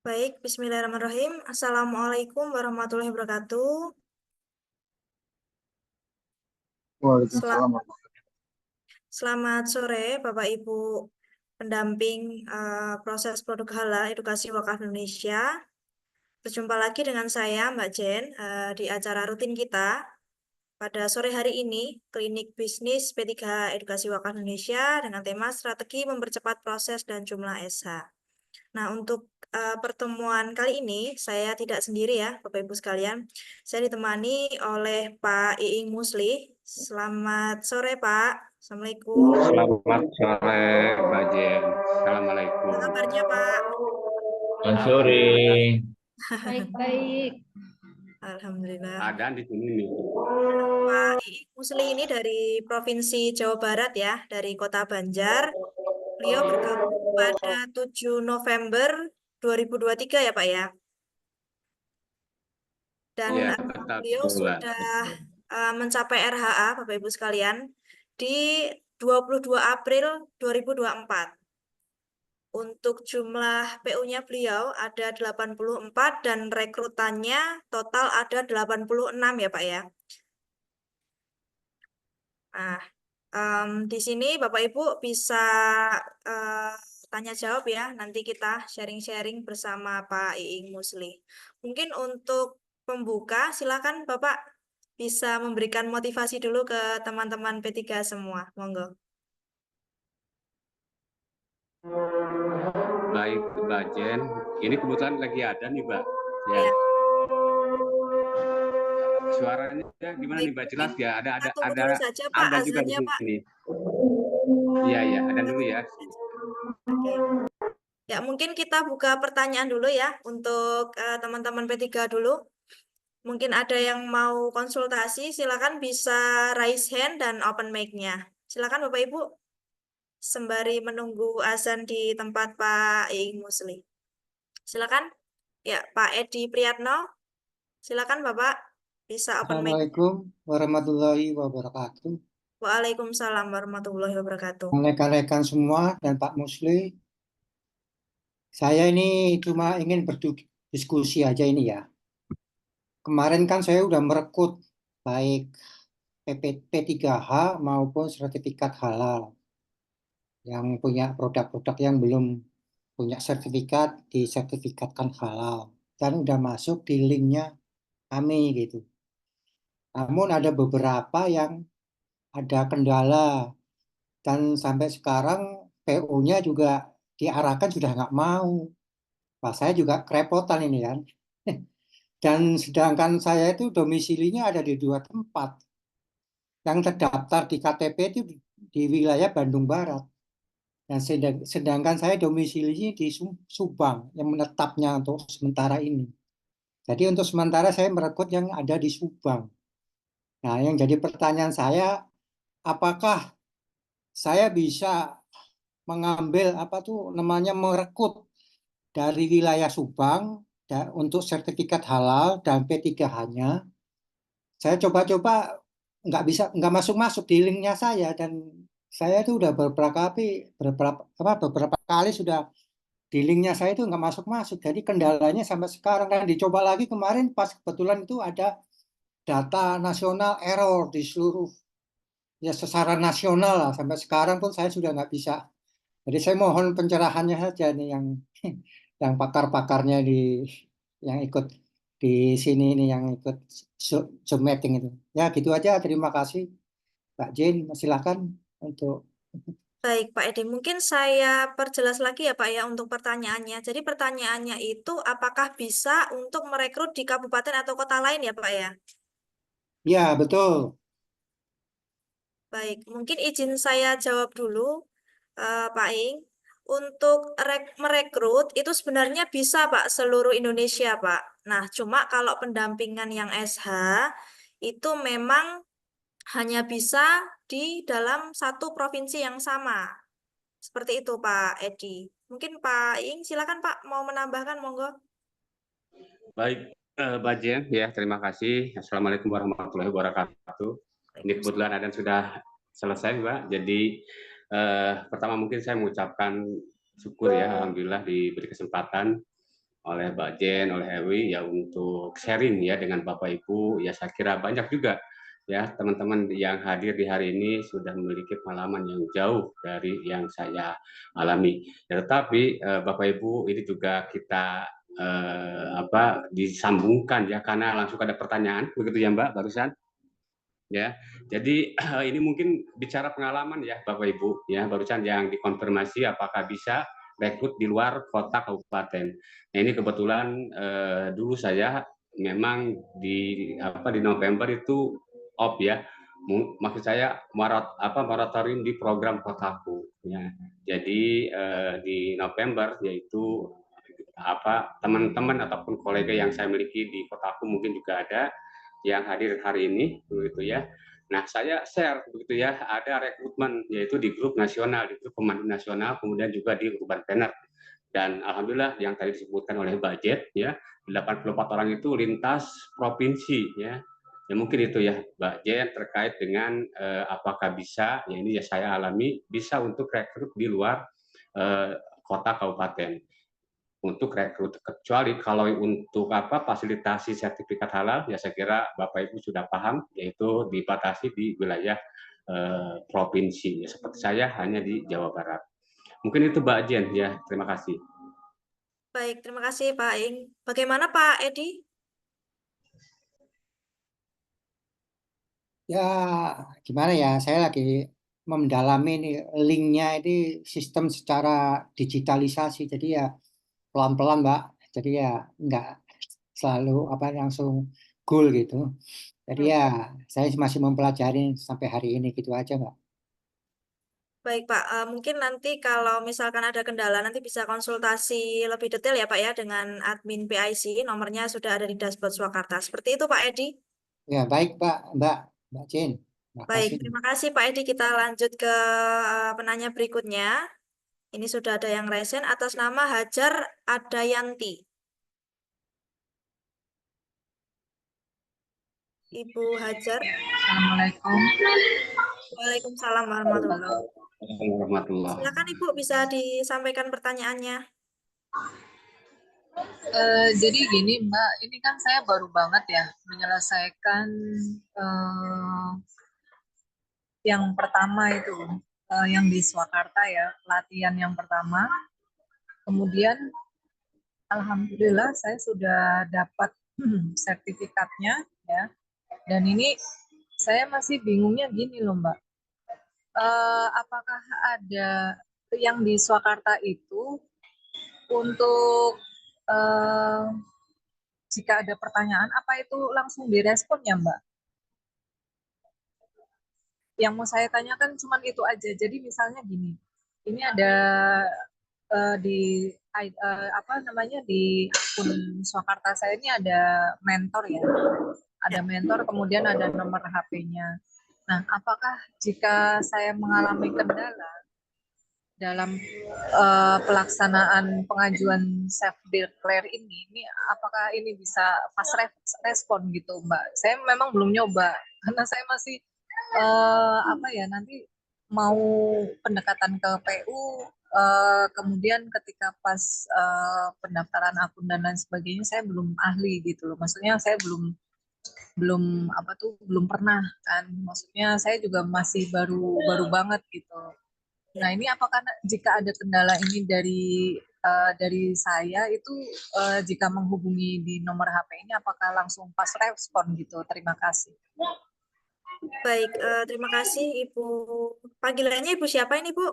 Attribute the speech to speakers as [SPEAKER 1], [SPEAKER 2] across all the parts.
[SPEAKER 1] Baik, bismillahirrahmanirrahim. Assalamualaikum warahmatullahi wabarakatuh.
[SPEAKER 2] Waalaikumsalam.
[SPEAKER 1] Selamat sore, Bapak Ibu pendamping proses produk halal edukasi wakaf Indonesia. Berjumpa lagi dengan saya, Mbak Jen, di acara rutin kita. Pada sore hari ini, Klinik Bisnis P3H Edukasi Wakaf Indonesia dengan tema strategi mempercepat proses dan jumlah SH. Nah, untuk pertemuan kali ini, saya tidak sendiri ya, Bapak Ibu sekalian. Saya ditemani oleh Pak Iing Musli. Selamat sore, Pak. Assalamualaikum.
[SPEAKER 3] Selamat sore, Mbak Jen. Assalamualaikum.
[SPEAKER 1] Apa kabarnya, Pak?
[SPEAKER 3] Selamat sore.
[SPEAKER 4] Baik-baik.
[SPEAKER 1] Alhamdulillah.
[SPEAKER 3] Ada di sini nih.
[SPEAKER 1] Pak Iing Musli ini dari Provinsi Jawa Barat ya, dari Kota Banjar. Beliau bergabung pada 7 November 2023 ya, Pak ya. Dan
[SPEAKER 3] Ya,
[SPEAKER 1] beliau
[SPEAKER 3] kebetulan.
[SPEAKER 1] sudah mencapai RHA, Bapak Ibu sekalian, di 22 April 2024. Untuk jumlah PU-nya beliau ada 84 dan rekrutannya total ada 86 ya Pak ya. Nah, di sini Bapak Ibu bisa tanya jawab ya. Nanti kita sharing-sharing bersama Pak Iing Musli. Mungkin untuk pembuka, silakan Bapak bisa memberikan motivasi dulu ke teman-teman P3 semua. Monggo.
[SPEAKER 3] Baik, Mbak Jen. Ini kebetulan lagi ada nih, Mbak. Ya.
[SPEAKER 1] Ya.
[SPEAKER 3] Suaranya gimana nih, Mbak? Jelas ya?
[SPEAKER 1] Kita tunggu dulu saja Pak,
[SPEAKER 3] ada juga di
[SPEAKER 1] azannya Pak.
[SPEAKER 3] sini. Iya, iya, ada dulu ya.
[SPEAKER 1] Oke. Ya, mungkin kita buka pertanyaan dulu ya untuk teman-teman P3 dulu. Mungkin ada yang mau konsultasi, silakan bisa raise hand dan open mic-nya. Silakan Bapak Ibu, sembari menunggu azan di tempat Pak Iing Musli. Silakan. Ya, Pak Edi Priyatno. Silakan Bapak, bisa open mic.
[SPEAKER 2] Assalamualaikum warahmatullahi wabarakatuh.
[SPEAKER 1] Waalaikumsalam warahmatullahi wabarakatuh.
[SPEAKER 2] Rekan-rekan semua dan Pak Musli, saya ini cuma ingin berdiskusi aja ini ya. Kemarin kan saya udah merekrut baik P3H maupun sertifikat halal yang punya produk-produk yang belum punya sertifikat disertifikatkan halal dan udah masuk di linknya kami gitu. Namun ada beberapa yang ada kendala dan sampai sekarang PO-nya juga diarahkan sudah nggak mau. Wah, saya juga kerepotan ini kan. Dan sedangkan saya itu domisilinya ada di dua tempat. Yang terdaftar di KTP itu di wilayah Bandung Barat. Dan sedangkan saya domisilinya di Subang, yang menetapnya untuk sementara ini. Jadi untuk sementara saya merekrut yang ada di Subang. Nah, yang jadi pertanyaan saya, apakah saya bisa mengambil apa tuh namanya merekrut dari wilayah Subang untuk sertifikat halal dan P3H-nya. Saya coba-coba nggak masuk-masuk di linknya saya dan saya itu udah beberapa kali sudah di linknya saya itu nggak masuk-masuk. Jadi kendalanya sampai sekarang kan dicoba lagi kemarin pas kebetulan itu ada data nasional error di seluruh ya secara nasional lah sampai sekarang pun saya sudah nggak bisa. Jadi saya mohon pencerahannya saja nih yang yang pakar-pakarnya yang ikut di sini ini yang ikut Zoom meeting itu. Ya gitu aja. Terima kasih, Pak Jin. Silakan untuk.
[SPEAKER 1] Baik, Pak Edi. Mungkin saya perjelas lagi ya, Pak ya, untuk pertanyaannya. Jadi pertanyaannya itu apakah bisa untuk merekrut di kabupaten atau kota lain ya, Pak ya?
[SPEAKER 2] Ya betul.
[SPEAKER 1] Baik, mungkin izin saya jawab dulu, Pak Ing. Untuk merekrut itu sebenarnya bisa, Pak, seluruh Indonesia, Pak. Nah, cuma kalau pendampingan yang SH itu memang hanya bisa di dalam satu provinsi yang sama. Seperti itu, Pak Edi. Mungkin Pak Ing, silakan Pak, mau menambahkan, monggo.
[SPEAKER 3] Baik, Mbak Jen. Ya, terima kasih. Assalamualaikum warahmatullahi wabarakatuh. Ini kebetulan ada sudah selesai, Mbak. Jadi, pertama mungkin saya mengucapkan syukur ya, alhamdulillah diberi kesempatan oleh Mbak Jen, oleh Ewi ya untuk sharing ya dengan Bapak Ibu. Ya saya kira banyak juga ya teman-teman yang hadir di hari ini sudah memiliki pengalaman yang jauh dari yang saya alami. Ya, tetapi Bapak Ibu ini juga kita disambungkan ya karena langsung ada pertanyaan begitu ya Mbak barusan. Ya, jadi ini mungkin bicara pengalaman ya Bapak Ibu ya barusan yang dikonfirmasi apakah bisa rekrut di luar kota kabupaten. Nah, ini kebetulan dulu saya memang di November itu off ya. Maksud saya moratorium di program kotaku ya. Jadi di November yaitu teman-teman ataupun kolega yang saya miliki di kotaku mungkin juga ada yang hadir hari ini begitu ya. Nah, saya share begitu ya, ada rekrutmen yaitu di grup nasional, di grup pemandu nasional, kemudian juga di urban planner. Dan alhamdulillah yang tadi disebutkan oleh Mbak Jet ya, 84 orang itu lintas provinsi ya. Ya mungkin itu ya Mbak Jet terkait dengan apakah bisa, ya ini ya saya alami bisa untuk rekrut di luar kota kabupaten untuk rekrut, kecuali kalau untuk fasilitasi sertifikat halal ya saya kira Bapak Ibu sudah paham yaitu dibatasi di wilayah provinsi ya, seperti saya hanya di Jawa Barat. Mungkin itu Mbak Jen ya, terima kasih.
[SPEAKER 1] Baik, terima kasih Pak Ing. Bagaimana Pak Edi?
[SPEAKER 2] Ya, gimana ya? Saya lagi mendalami nih linknya ini sistem secara digitalisasi. Jadi ya pelan-pelan, Mbak. Jadi ya nggak selalu langsung goal gitu. Jadi ya saya masih mempelajari sampai hari ini gitu aja, Mbak.
[SPEAKER 1] Baik Pak, mungkin nanti kalau misalkan ada kendala nanti bisa konsultasi lebih detail ya Pak ya dengan admin PIC, nomornya sudah ada di dashboard Swakarta. Seperti itu Pak Edi.
[SPEAKER 2] Ya, baik, Mbak Jin. Terima
[SPEAKER 1] Baik,
[SPEAKER 2] kasih.
[SPEAKER 1] terima kasih Pak Edi. Kita lanjut ke penanya berikutnya. Ini sudah ada yang resen atas nama Hajar Adayanti. Ibu Hajar.
[SPEAKER 4] Assalamualaikum.
[SPEAKER 1] Waalaikumsalam warahmatullahi
[SPEAKER 4] Halo.
[SPEAKER 1] wabarakatuh.
[SPEAKER 3] Warahmatullah.
[SPEAKER 1] Silakan Ibu bisa disampaikan pertanyaannya.
[SPEAKER 4] Jadi gini Mbak, ini kan saya baru banget ya menyelesaikan yang pertama itu, yang di Swakarta ya, pelatihan yang pertama. Kemudian alhamdulillah saya sudah dapat sertifikatnya ya. Dan ini saya masih bingungnya gini loh Mbak. Apakah ada yang di Swakarta itu untuk jika ada pertanyaan apa itu langsung direspon ya Mbak? Yang mau saya tanyakan cuma itu aja. Jadi misalnya gini, ini ada di di akun Swakarta saya ini ada mentor ya, ada mentor kemudian ada nomor HP-nya. Nah, apakah jika saya mengalami kendala dalam pelaksanaan pengajuan self declare ini apakah ini bisa fast respon gitu Mbak? Saya memang belum nyoba karena saya masih nanti mau pendekatan ke PU, kemudian ketika pas pendaftaran akun dan lain sebagainya saya belum ahli gitu loh. Maksudnya saya belum belum pernah kan. Maksudnya saya juga masih baru banget gitu. Nah, ini apakah jika ada kendala ini dari saya itu jika menghubungi di nomor HP ini apakah langsung pas respon gitu? Terima kasih.
[SPEAKER 1] Baik, terima kasih Ibu. Panggilannya Ibu siapa ini Bu?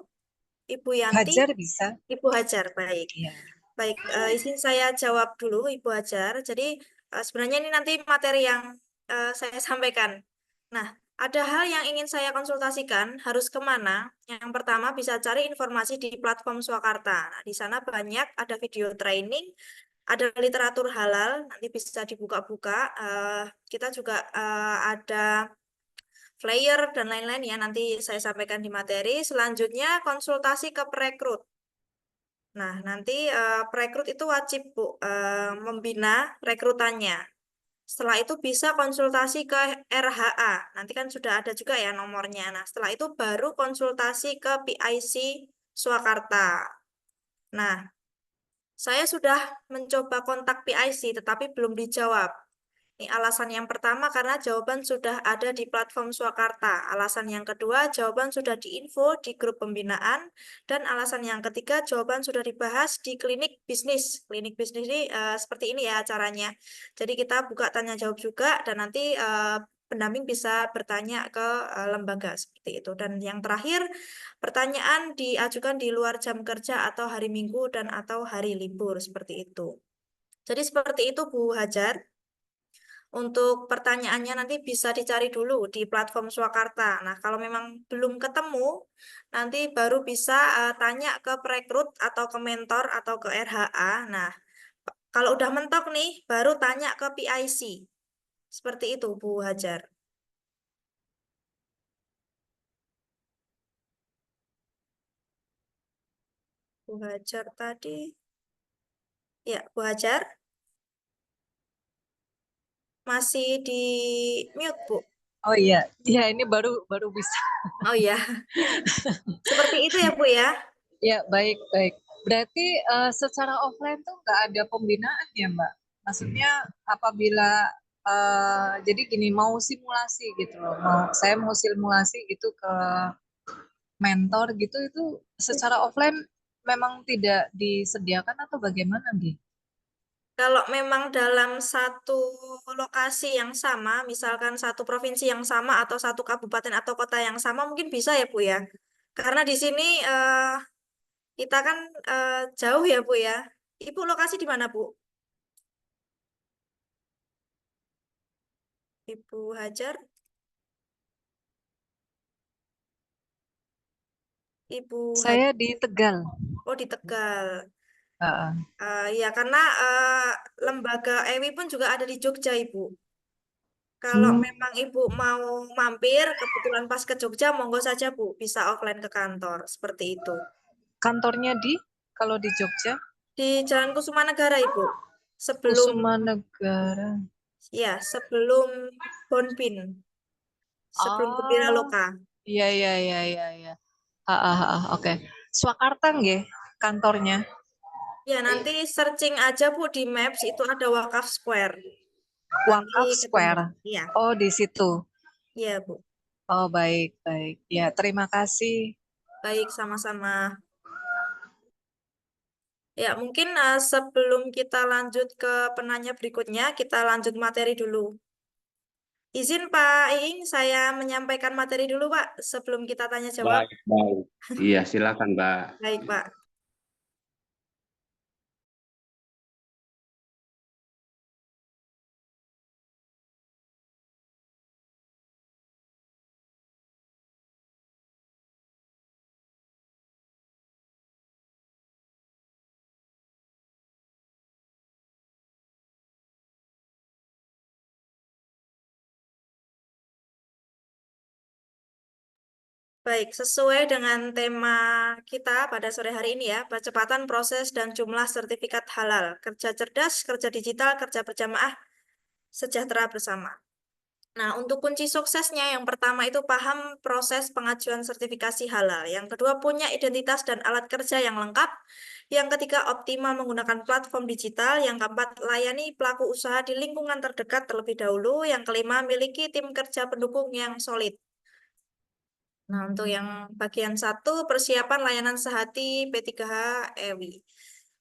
[SPEAKER 1] Ibu Yanti?
[SPEAKER 4] Hajar bisa?
[SPEAKER 1] Ibu Hajar, baik.
[SPEAKER 4] Iya.
[SPEAKER 1] Baik, izin saya jawab dulu Ibu Hajar. Jadi sebenarnya ini nanti materi yang saya sampaikan. Nah, ada hal yang ingin saya konsultasikan, harus kemana? Yang pertama bisa cari informasi di platform Swakarta. Nah, di sana banyak ada video training, ada literatur halal, nanti bisa dibuka-buka. Kita juga ada flyer dan lain-lain ya, nanti saya sampaikan di materi. Selanjutnya konsultasi ke perekrut. Nah, nanti perekrut itu wajib Bu membina rekrutannya. Setelah itu bisa konsultasi ke RHA. Nanti kan sudah ada juga ya nomornya. Nah, setelah itu baru konsultasi ke PIC Swakarta. Nah, Saya sudah mencoba kontak PIC, tetapi belum dijawab. Ini alasan yang pertama karena jawaban sudah ada di platform Swakarta. Alasan yang kedua, jawaban sudah diinfo di grup pembinaan. Dan alasan yang ketiga, jawaban sudah dibahas di klinik bisnis. Klinik bisnis ini seperti ini ya acaranya. Jadi kita buka tanya jawab juga dan nanti pendamping bisa bertanya ke lembaga seperti itu. Dan yang terakhir, pertanyaan diajukan di luar jam kerja atau hari Minggu dan atau hari libur seperti itu. Jadi seperti itu Bu Hajar. Untuk pertanyaannya nanti bisa dicari dulu di platform Swakarta. Nah, kalau memang belum ketemu, nanti baru bisa tanya ke perekrut atau ke mentor atau ke RHA. Nah, kalau udah mentok nih, baru tanya ke PIC. Seperti itu, Bu Hajar. Bu Hajar tadi. Ya, Bu Hajar. Masih di mute, Bu.
[SPEAKER 4] Oh iya, iya ini baru bisa.
[SPEAKER 1] Oh iya. Seperti itu ya, Bu ya.
[SPEAKER 4] Ya, baik, baik. Berarti secara offline tuh nggak ada pembinaan ya, Mbak? Maksudnya apabila jadi gini mau simulasi gitu loh, saya mau simulasi gitu ke mentor gitu itu secara offline memang tidak disediakan atau bagaimana, Gi?
[SPEAKER 1] Kalau memang dalam satu lokasi yang sama, misalkan satu provinsi yang sama atau satu kabupaten atau kota yang sama, mungkin bisa ya Bu ya. Karena di sini kita kan jauh ya Bu ya. Ibu lokasi di mana Bu? Ibu Hajar, Ibu
[SPEAKER 4] Saya
[SPEAKER 1] Hajar.
[SPEAKER 4] di Tegal.
[SPEAKER 1] Oh di Tegal.
[SPEAKER 4] Heeh.
[SPEAKER 1] Ya karena lembaga EWI pun juga ada di Jogja Ibu. Kalau
[SPEAKER 4] Hmm,
[SPEAKER 1] memang Ibu mau mampir, kebetulan pas ke Jogja, monggo saja Bu, bisa offline ke kantor, seperti itu.
[SPEAKER 4] kantornya kalau di Jogja,
[SPEAKER 1] Di Jalan Kusumanegara, Ibu. Sebelum,
[SPEAKER 4] Kusuma Negara.
[SPEAKER 1] ya, sebelum Bonbin, sebelum ke
[SPEAKER 4] Oh,
[SPEAKER 1] Biraloka.
[SPEAKER 4] iya, iya, iya, iya, iya. Oke. Swakarta nggih kantornya.
[SPEAKER 1] Ya, nanti searching aja Bu di Maps, itu ada Wakaf Square. Nanti
[SPEAKER 4] Wakaf
[SPEAKER 1] ketemu.
[SPEAKER 4] Square.
[SPEAKER 1] Iya,
[SPEAKER 4] Oh, di situ.
[SPEAKER 1] iya Bu.
[SPEAKER 4] Oh, baik, baik. Ya, terima kasih.
[SPEAKER 1] Baik, sama-sama. Ya, mungkin sebelum kita lanjut ke penanya berikutnya, kita lanjut materi dulu. Izin Pak Iing, saya menyampaikan materi dulu Pak, sebelum kita tanya jawab.
[SPEAKER 3] Baik, baik. Iya, silakan, Mbak.
[SPEAKER 1] Baik Pak. Baik, sesuai dengan tema kita pada sore hari ini ya, percepatan proses dan jumlah sertifikat halal, kerja cerdas, kerja digital, kerja berjamaah, sejahtera bersama. Nah, untuk kunci suksesnya, yang pertama itu paham proses pengajuan sertifikasi halal. Yang kedua, punya identitas dan alat kerja yang lengkap. Yang ketiga, optimal menggunakan platform digital. Yang keempat, layani pelaku usaha di lingkungan terdekat terlebih dahulu. Yang kelima, miliki tim kerja pendukung yang solid. Nah, untuk yang bagian satu, persiapan layanan sehati P3H EWI.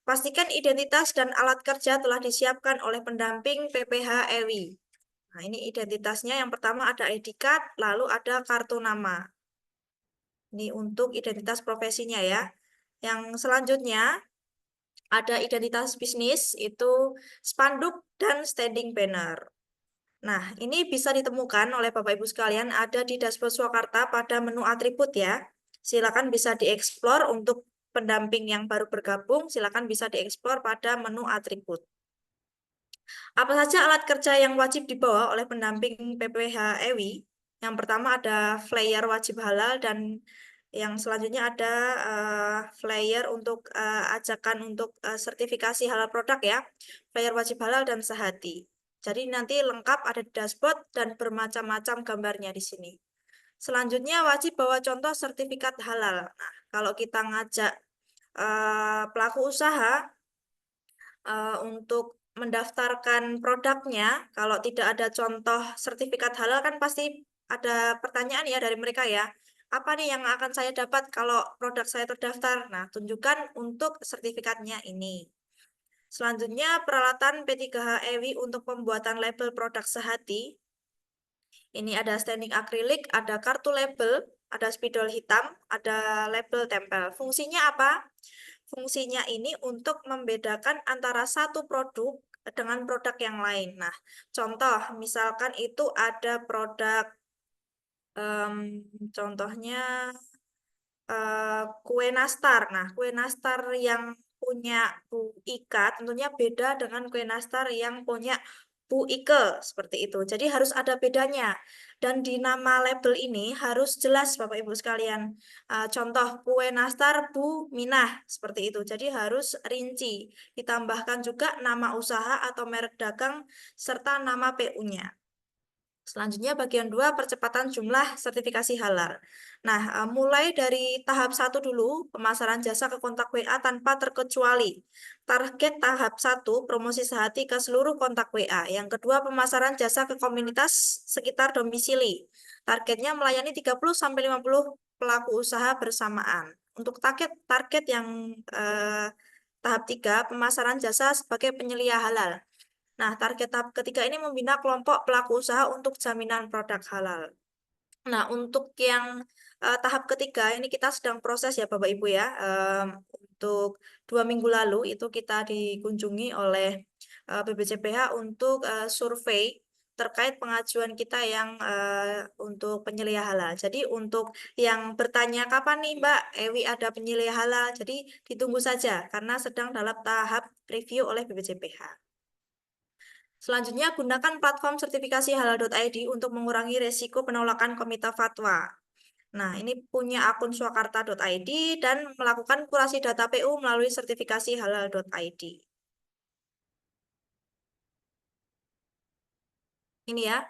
[SPEAKER 1] Pastikan identitas dan alat kerja telah disiapkan oleh pendamping PPH EWI. Nah, ini identitasnya yang pertama ada ID card, lalu ada kartu nama. Ini untuk identitas profesinya ya. Yang selanjutnya ada identitas bisnis, itu spanduk dan standing banner. Nah, ini bisa ditemukan oleh Bapak Ibu sekalian ada di dashboard Swakarta pada menu atribut ya. Silakan bisa dieksplor untuk pendamping yang baru bergabung, silakan bisa dieksplor pada menu atribut. Apa saja alat kerja yang wajib dibawa oleh pendamping PPH EWI? Yang pertama ada flyer wajib halal dan yang selanjutnya ada flyer untuk ajakan untuk sertifikasi halal produk ya. Flyer wajib halal dan sehati. Jadi nanti lengkap ada di dashboard dan bermacam-macam gambarnya di sini. Selanjutnya wajib bawa contoh sertifikat halal. Nah, kalau kita ngajak pelaku usaha untuk mendaftarkan produknya, kalau tidak ada contoh sertifikat halal kan pasti ada pertanyaan ya dari mereka ya. Apa nih yang akan saya dapat kalau produk saya terdaftar? Nah, tunjukkan untuk sertifikatnya ini. Selanjutnya, peralatan P3H EWI untuk pembuatan label produk sehati. Ini ada standing akrilik, ada kartu label, ada spidol hitam, ada label tempel. Fungsinya apa? Fungsinya ini untuk membedakan antara satu produk dengan produk yang lain. Nah, contoh, misalkan itu ada produk, contohnya kue nastar. Nah, kue nastar yang punya Bu Ika tentunya beda dengan kue nastar yang punya Bu Ike, seperti itu. Jadi harus ada bedanya. Dan di nama label ini harus jelas Bapak Ibu sekalian. Contoh kue nastar Bu Minah, seperti itu. Jadi harus rinci. Ditambahkan juga nama usaha atau merek dagang serta nama PU-nya. Selanjutnya bagian 2, percepatan jumlah sertifikasi halal. Nah, mulai dari tahap 1 dulu, pemasaran jasa ke kontak WA tanpa terkecuali. Target tahap 1, promosi sehati ke seluruh kontak WA. Yang kedua, pemasaran jasa ke komunitas sekitar domisili. Targetnya melayani 30-50 pelaku usaha bersamaan. Untuk target yang tahap 3, pemasaran jasa sebagai penyelia halal. Nah, target tahap ketiga ini membina kelompok pelaku usaha untuk jaminan produk halal. Nah, untuk yang tahap ketiga ini kita sedang proses ya Bapak Ibu ya. Untuk 2 minggu lalu itu kita dikunjungi oleh BPJPH untuk survei terkait pengajuan kita yang untuk penyelia halal. Jadi untuk yang bertanya kapan nih Mbak Ewi ada penyelia halal, jadi ditunggu saja karena sedang dalam tahap review oleh BPJPH. Selanjutnya, gunakan platform sertifikasi halal.id untuk mengurangi resiko penolakan komite fatwa. Nah, ini punya akun swakarta.id dan melakukan kurasi data PU melalui sertifikasi halal.id. Ini ya,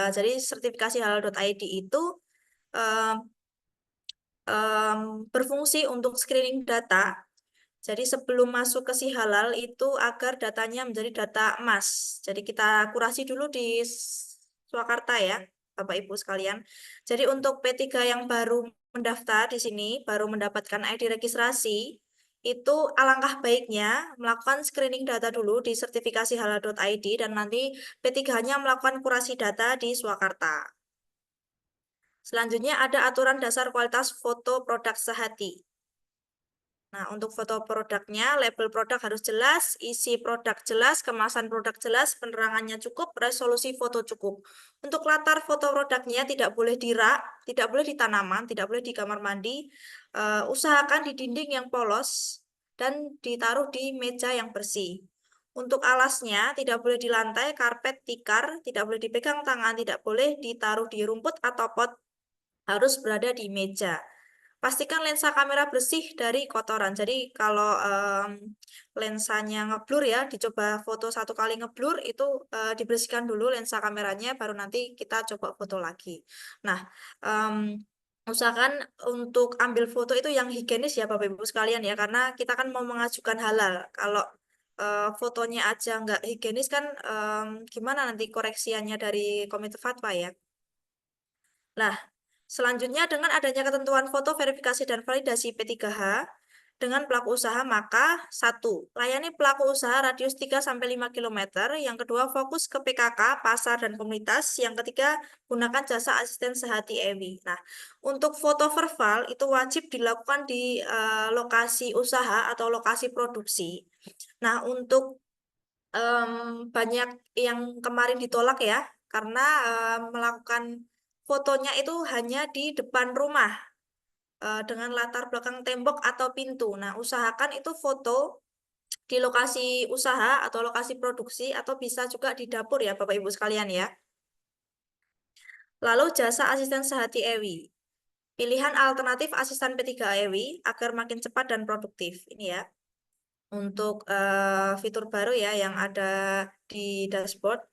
[SPEAKER 1] jadi sertifikasi halal.id itu berfungsi untuk screening data. Jadi sebelum masuk ke si halal itu agar datanya menjadi data emas. Jadi kita kurasi dulu di Swakarta ya, Bapak Ibu sekalian. Jadi untuk P3 yang baru mendaftar di sini, baru mendapatkan ID registrasi, itu alangkah baiknya melakukan screening data dulu di sertifikasi halal.id dan nanti P3-nya melakukan kurasi data di Swakarta. Selanjutnya ada aturan dasar kualitas foto produk sehati. Nah, untuk foto produknya, label produk harus jelas, isi produk jelas, kemasan produk jelas, penerangannya cukup, resolusi foto cukup. Untuk latar foto produknya tidak boleh di rak, tidak boleh di tanaman, tidak boleh di kamar mandi. Usahakan di dinding yang polos dan ditaruh di meja yang bersih. Untuk alasnya tidak boleh di lantai, karpet, tikar, tidak boleh dipegang tangan, tidak boleh ditaruh di rumput atau pot, harus berada di meja. Pastikan lensa kamera bersih dari kotoran. Jadi kalau lensanya ngeblur ya, dicoba foto 1 kali ngeblur, itu dibersihkan dulu lensa kameranya, baru nanti kita coba foto lagi. Nah, usahakan untuk ambil foto itu yang higienis ya Bapak Ibu sekalian ya, karena kita kan mau mengajukan halal. Kalau fotonya aja nggak higienis kan gimana nanti koreksiannya dari komite fatwa ya. Nah, selanjutnya dengan adanya ketentuan foto verifikasi dan validasi P3H dengan pelaku usaha, maka 1. Layani pelaku usaha radius 3-5 km. Yang kedua, fokus ke PKK, pasar, dan komunitas. Yang ketiga, gunakan jasa asisten sehati EWI. Nah, untuk foto verbal itu wajib dilakukan di lokasi usaha atau lokasi produksi. Nah, untuk banyak yang kemarin ditolak ya, karena melakukan fotonya itu hanya di depan rumah dengan latar belakang tembok atau pintu. Nah, usahakan itu foto di lokasi usaha atau lokasi produksi atau bisa juga di dapur ya Bapak Ibu sekalian ya. Lalu jasa asisten sehati EWI. Pilihan alternatif asisten P3 EWI agar makin cepat dan produktif. Ini ya. Untuk fitur baru ya yang ada di dashboard.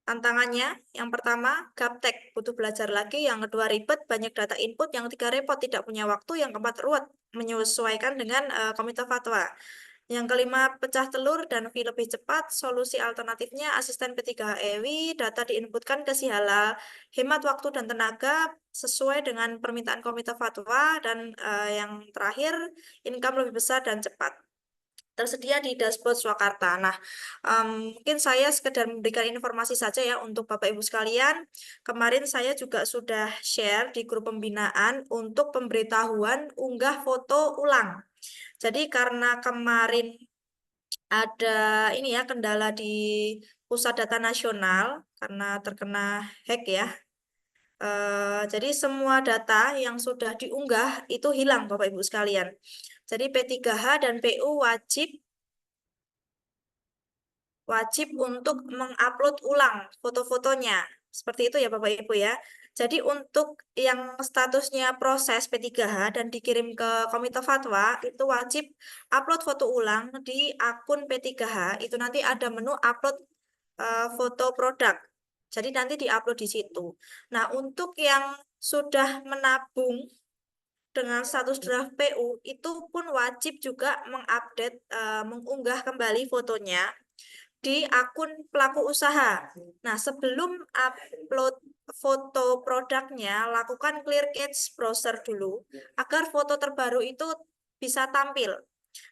[SPEAKER 1] Tantangannya, yang pertama, gaptek, butuh belajar lagi. Yang kedua, ribet, banyak data input. Yang ketiga, repot, tidak punya waktu. Yang keempat, ruwet, menyesuaikan dengan komite fatwa. Yang kelima, pecah telur dan V lebih cepat. Solusi alternatifnya asisten P3HEWI, data diinputkan ke si halal, hemat waktu dan tenaga sesuai dengan permintaan komite fatwa, dan yang terakhir, income lebih besar dan cepat. Tersedia di dashboard Swakarta. Nah, mungkin saya sekedar memberikan informasi saja ya untuk Bapak Ibu sekalian. Kemarin saya juga sudah share di grup pembinaan untuk pemberitahuan unggah foto ulang. Jadi karena kemarin ada ini ya kendala di pusat data nasional karena terkena hack ya. Jadi semua data yang sudah diunggah itu hilang Bapak Ibu sekalian. Jadi P3H dan PU wajib untuk mengupload ulang foto-fotonya. Seperti itu ya Bapak Ibu ya. Jadi untuk yang statusnya proses P3H dan dikirim ke Komite Fatwa, itu wajib upload foto ulang di akun P3H. Itu nanti ada menu upload foto produk. Jadi nanti diupload di situ. Nah, untuk yang sudah menabung dengan status draft PU, itu pun wajib juga mengupdate, mengunggah kembali fotonya di akun pelaku usaha. Nah, sebelum upload foto produknya, lakukan clear cache browser dulu agar foto terbaru itu bisa tampil.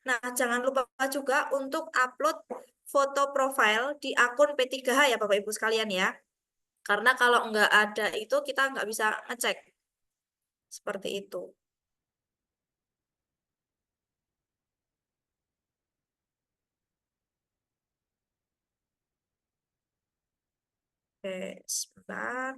[SPEAKER 1] Nah, jangan lupa juga untuk upload foto profile di akun P3H ya Bapak Ibu sekalian ya. Karena kalau nggak ada itu kita nggak bisa ngecek. Seperti itu. Oke, sebentar.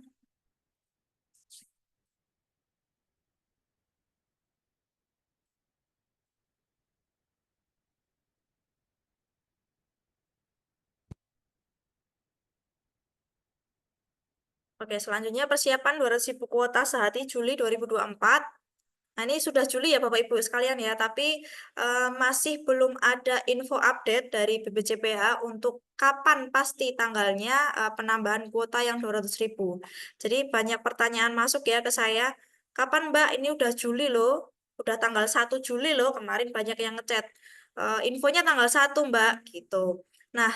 [SPEAKER 1] Oke, selanjutnya persiapan 200.000 kuota sehati Juli 2024. Nah, ini sudah Juli ya Bapak Ibu sekalian ya, tapi masih belum ada info update dari BPJPH untuk kapan pasti tanggalnya penambahan kuota yang 200.000. Jadi banyak pertanyaan masuk ya ke saya, kapan Mbak? Ini udah Juli loh, udah tanggal 1 Juli loh, kemarin banyak yang ngechat. Infonya tanggal 1 Mbak, gitu. Nah,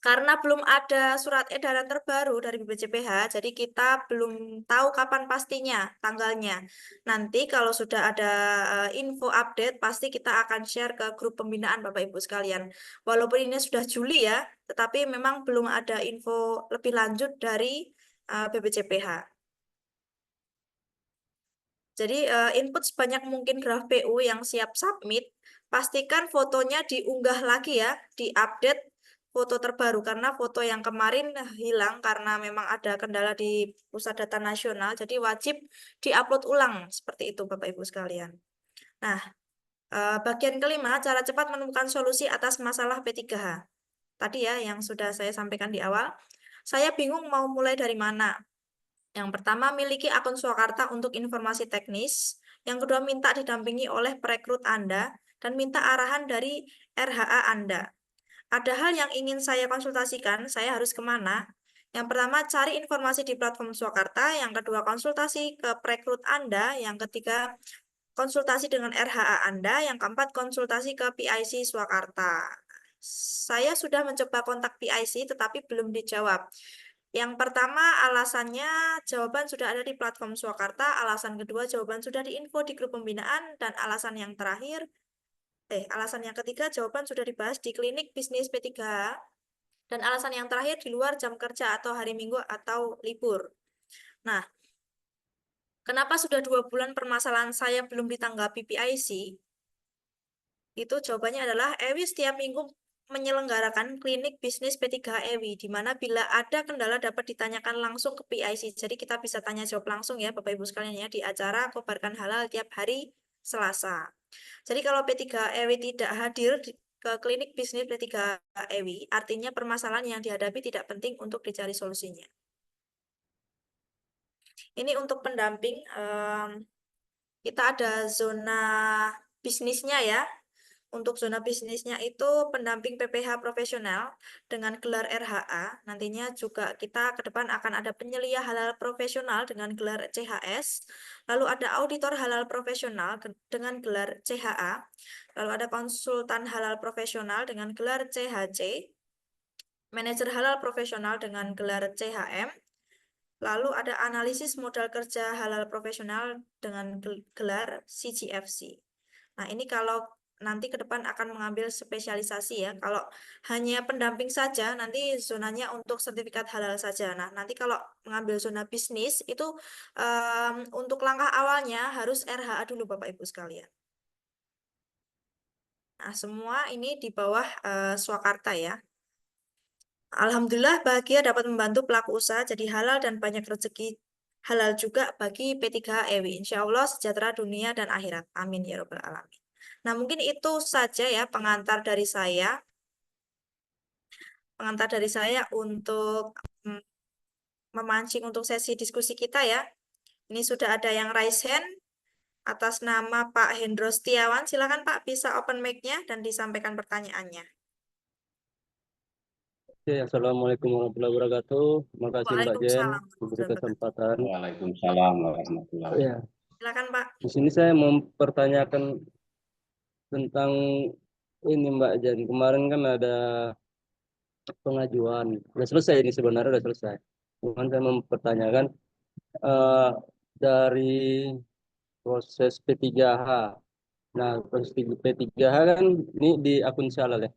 [SPEAKER 1] karena belum ada surat edaran terbaru dari BPJPH, jadi kita belum tahu kapan pastinya tanggalnya. Nanti kalau sudah ada info update, pasti kita akan share ke grup pembinaan Bapak Ibu sekalian. Walaupun ini sudah Juli ya, tetapi memang belum ada info lebih lanjut dari BPJPH. Jadi input sebanyak mungkin graf PU yang siap submit, pastikan fotonya diunggah lagi ya, diupdate foto terbaru karena foto yang kemarin hilang karena memang ada kendala di pusat data nasional, jadi wajib diupload ulang seperti itu Bapak Ibu sekalian. Nah, bagian kelima, cara cepat menemukan solusi atas masalah P3H. Tadi ya yang sudah saya sampaikan di awal. Saya bingung mau mulai dari mana. Yang pertama, miliki akun Swakarta untuk informasi teknis. Yang kedua, minta didampingi oleh perekrut Anda dan minta arahan dari RHA Anda. Ada hal yang ingin saya konsultasikan, saya harus kemana? Yang pertama, cari informasi di platform Swakarta. Yang kedua, konsultasi ke perekrut Anda. Yang ketiga, konsultasi dengan RHA Anda. Yang keempat, konsultasi ke PIC Swakarta. Saya sudah mencoba kontak PIC, tetapi belum dijawab. Yang pertama, alasannya jawaban sudah ada di platform Swakarta. Alasan kedua, jawaban sudah diinfo di grup pembinaan. Dan alasan yang terakhir, alasan yang ketiga, jawaban sudah dibahas di klinik bisnis P3H. Dan alasan yang terakhir, di luar jam kerja atau hari Minggu atau libur. Nah, kenapa sudah 2 bulan permasalahan saya belum ditanggapi PIC? Itu jawabannya adalah EWI setiap minggu menyelenggarakan klinik bisnis P3 EWI, di mana bila ada kendala dapat ditanyakan langsung ke PIC. Jadi kita bisa tanya jawab langsung ya Bapak Ibu sekalian ya di acara Kobarkan Halal tiap hari Selasa. Jadi kalau P3 EWI tidak hadir ke klinik bisnis P3 EWI, artinya permasalahan yang dihadapi tidak penting untuk dicari solusinya. Ini untuk pendamping, kita ada zona bisnisnya ya. untuk zona bisnisnya itu pendamping PPH profesional dengan gelar RHA. Nantinya juga kita ke depan akan ada penyelia halal profesional dengan gelar CHS. Lalu ada auditor halal profesional dengan gelar CHA. Lalu ada konsultan halal profesional dengan gelar CHC. Manajer halal profesional dengan gelar CHM. Lalu ada analisis modal kerja halal profesional dengan gelar CGFC. Nah, ini kalau nanti ke depan akan mengambil spesialisasi ya. Kalau hanya pendamping saja, nanti zonanya untuk sertifikat halal saja. Nah, nanti kalau mengambil zona bisnis, itu untuk langkah awalnya harus RHA dulu Bapak Ibu sekalian. Nah, semua ini di bawah Swakarta ya. Alhamdulillah bahagia dapat membantu pelaku usaha jadi halal dan banyak rezeki halal juga bagi P3H EWI. Insya Allah sejahtera dunia dan akhirat. Amin ya Rabbal Alamin. Nah, mungkin itu saja ya pengantar dari saya. Pengantar dari saya untuk memancing untuk sesi diskusi kita ya. Ini sudah ada yang raise hand atas nama Pak Hendro Setiawan. Silakan Pak, bisa open mic-nya dan disampaikan pertanyaannya.
[SPEAKER 5] Oke, Assalamualaikum warahmatullahi wabarakatuh. Terima kasih Mbak Jen
[SPEAKER 1] Waalaikumsalam
[SPEAKER 5] diberi
[SPEAKER 1] warahmatullahi wabarakatuh.
[SPEAKER 5] kesempatan.
[SPEAKER 3] Waalaikumsalam warahmatullahi wabarakatuh.
[SPEAKER 5] Ya,
[SPEAKER 1] Silakan Pak.
[SPEAKER 5] di sini saya mempertanyakan tentang ini Mbak Jen. Kemarin kan ada pengajuan, sudah selesai ini sebenarnya sudah selesai. Cuman saya mempertanyakan dari proses P3H. Nah, proses P3H kan ini di akun Salal ya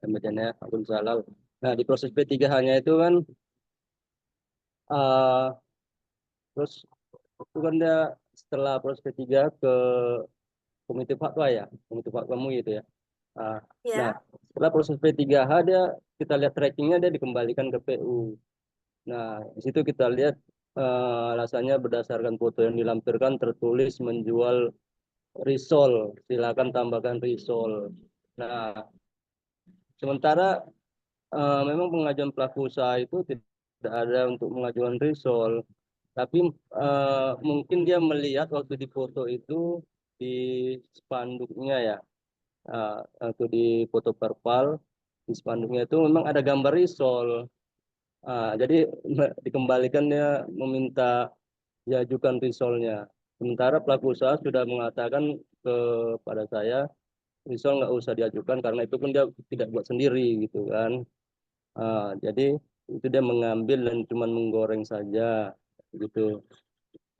[SPEAKER 5] Mbak Jen ya, akun Salal. Nah, di proses P3H-nya itu kan terus itu kan dia setelah proses P3 ke komite fatwa ya, komite fatwa MUI itu ya. Nah,
[SPEAKER 1] Ya.
[SPEAKER 5] setelah proses P3H dia kita lihat trackingnya dia dikembalikan ke PU. Nah, di situ kita lihat alasannya berdasarkan foto yang dilampirkan tertulis menjual risol, silakan tambahkan risol. Nah, sementara memang pengajuan pelaku usaha itu tidak ada untuk mengajukan risol. Tapi mungkin dia melihat waktu di foto itu di spanduknya ya, atau di foto perpal di spanduknya itu memang ada gambar risol. Jadi dikembalikan dia meminta diajukan risolnya. Sementara pelaku usaha sudah mengatakan kepada saya risol nggak usah diajukan karena itu pun dia tidak buat sendiri gitu kan. Jadi itu dia mengambil dan cuma menggoreng saja gitu.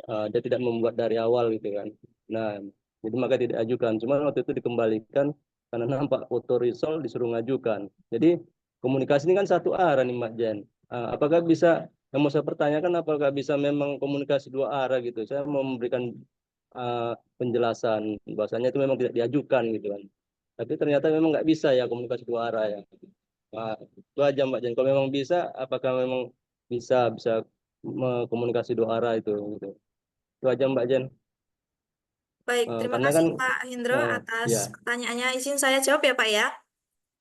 [SPEAKER 5] Dia tidak membuat dari awal gitu kan. Nah, jadi maka tidak ajukan. Cuma waktu itu dikembalikan karena nampak foto risol disuruh ngajukan. Jadi komunikasi ini kan satu arah nih Mbak Jen. Apakah bisa, yang mau saya pertanyakan apakah bisa memang komunikasi dua arah gitu. Saya mau memberikan penjelasan bahwasanya itu memang tidak diajukan gitu kan. Tapi ternyata memang nggak bisa ya komunikasi dua arah ya. Itu aja Mbak Jen. Kalau memang bisa, apakah memang bisa komunikasi dua arah itu gitu. Itu aja Mbak Jen.
[SPEAKER 1] Baik, terima
[SPEAKER 5] Karena
[SPEAKER 1] kasih
[SPEAKER 5] kan
[SPEAKER 1] Pak Hendro
[SPEAKER 5] ya
[SPEAKER 1] atas pertanyaannya. Izin saya jawab ya Pak ya.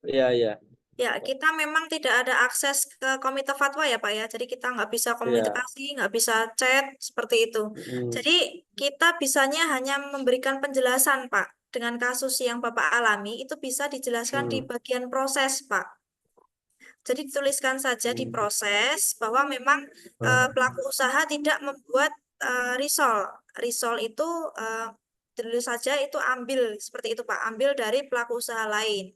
[SPEAKER 5] iya
[SPEAKER 1] Ya, kita memang tidak ada akses ke komite fatwa ya Pak ya. Jadi kita nggak bisa komunikasi, nggak bisa chat seperti itu. Jadi kita bisanya hanya memberikan penjelasan Pak. Dengan kasus yang Bapak alami itu bisa dijelaskan di bagian proses Pak. Jadi dituliskan saja di proses bahwa memang pelaku usaha tidak membuat risol. Risol itu ditulis saja itu ambil seperti itu Pak, ambil dari pelaku usaha lain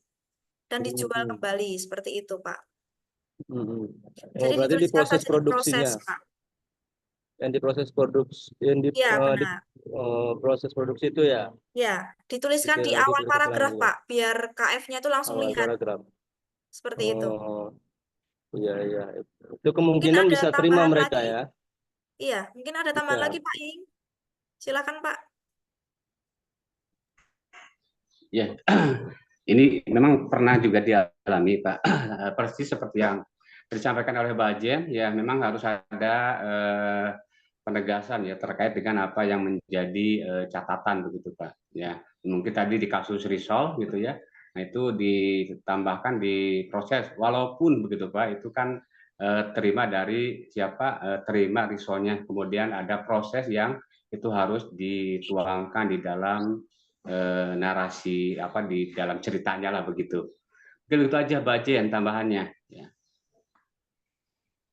[SPEAKER 1] dan dijual kembali seperti itu Pak. Jadi
[SPEAKER 5] berarti di
[SPEAKER 1] dituliskan
[SPEAKER 5] proses
[SPEAKER 1] saja di
[SPEAKER 5] produksinya,
[SPEAKER 1] proses Pak.
[SPEAKER 5] yang di proses produksi, yang di
[SPEAKER 1] Ya benar.
[SPEAKER 5] proses produksi itu ya.
[SPEAKER 1] Ya, dituliskan di
[SPEAKER 5] Oke,
[SPEAKER 1] awal
[SPEAKER 5] dituliskan
[SPEAKER 1] paragraf
[SPEAKER 5] lagi ya.
[SPEAKER 1] Pak, biar KF-nya itu langsung
[SPEAKER 5] Awal
[SPEAKER 1] lihat
[SPEAKER 5] paragraf.
[SPEAKER 1] seperti itu.
[SPEAKER 5] Iya. Itu
[SPEAKER 1] Mungkin
[SPEAKER 5] kemungkinan
[SPEAKER 1] ada
[SPEAKER 5] bisa terima
[SPEAKER 1] tambahan
[SPEAKER 5] mereka
[SPEAKER 1] lagi.
[SPEAKER 5] ya.
[SPEAKER 1] Iya, mungkin ada tambahan
[SPEAKER 5] Bisa.
[SPEAKER 1] lagi Pak Ing. Silakan Pak.
[SPEAKER 3] Ya, ini memang pernah juga dialami Pak, persis seperti yang disampaikan oleh Mbak Jen, ya memang harus ada penegasan ya terkait dengan apa yang menjadi catatan begitu Pak. Ya, mungkin tadi di kasus risol gitu ya, nah itu ditambahkan di proses, walaupun begitu Pak, itu kan terima dari siapa, terima risolnya, kemudian ada proses yang itu harus dituangkan di dalam narasi apa di dalam ceritanya lah begitu. Mungkin itu aja Mbak Jen tambahannya. Ya.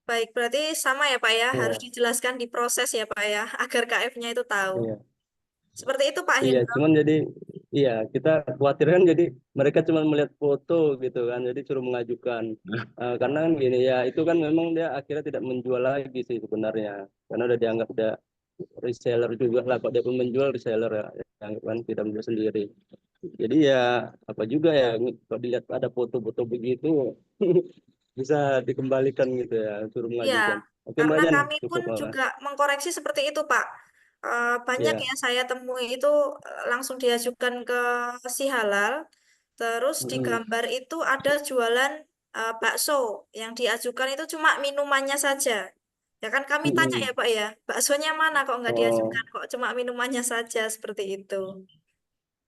[SPEAKER 1] Baik, berarti sama ya Pak ya, harus
[SPEAKER 5] Iya,
[SPEAKER 1] dijelaskan di proses ya Pak ya, agar KF-nya itu tahu.
[SPEAKER 5] iya.
[SPEAKER 1] Seperti itu Pak
[SPEAKER 5] Iya,
[SPEAKER 1] Hendro.
[SPEAKER 5] cuman jadi iya kita khawatirkan jadi mereka cuma melihat foto gitu kan, jadi suruh mengajukan. Karena kan gini ya, itu kan memang dia akhirnya tidak menjual lagi sih sebenarnya, karena udah dianggap udah reseller juga lah. Kok dia pun menjual reseller ya, dianggap kan tidak menjual sendiri. Jadi ya apa juga ya, kalau dilihat ada foto-foto begitu bisa dikembalikan gitu ya, suruh
[SPEAKER 1] Ya,
[SPEAKER 5] mengajukan. Oke Mbak
[SPEAKER 1] karena
[SPEAKER 5] Jan,
[SPEAKER 1] kami pun
[SPEAKER 5] cukup malah.
[SPEAKER 1] juga mengkoreksi seperti itu Pak. Banyak
[SPEAKER 5] Ya,
[SPEAKER 1] ya saya temui itu langsung diajukan ke si halal, terus di
[SPEAKER 5] mm,
[SPEAKER 1] gambar itu ada jualan bakso, yang diajukan itu cuma minumannya saja. Ya kan kami tanya
[SPEAKER 5] mm.
[SPEAKER 1] ya Pak ya, baksonya mana kok nggak
[SPEAKER 5] Oh,
[SPEAKER 1] diajukan, kok cuma minumannya saja seperti itu.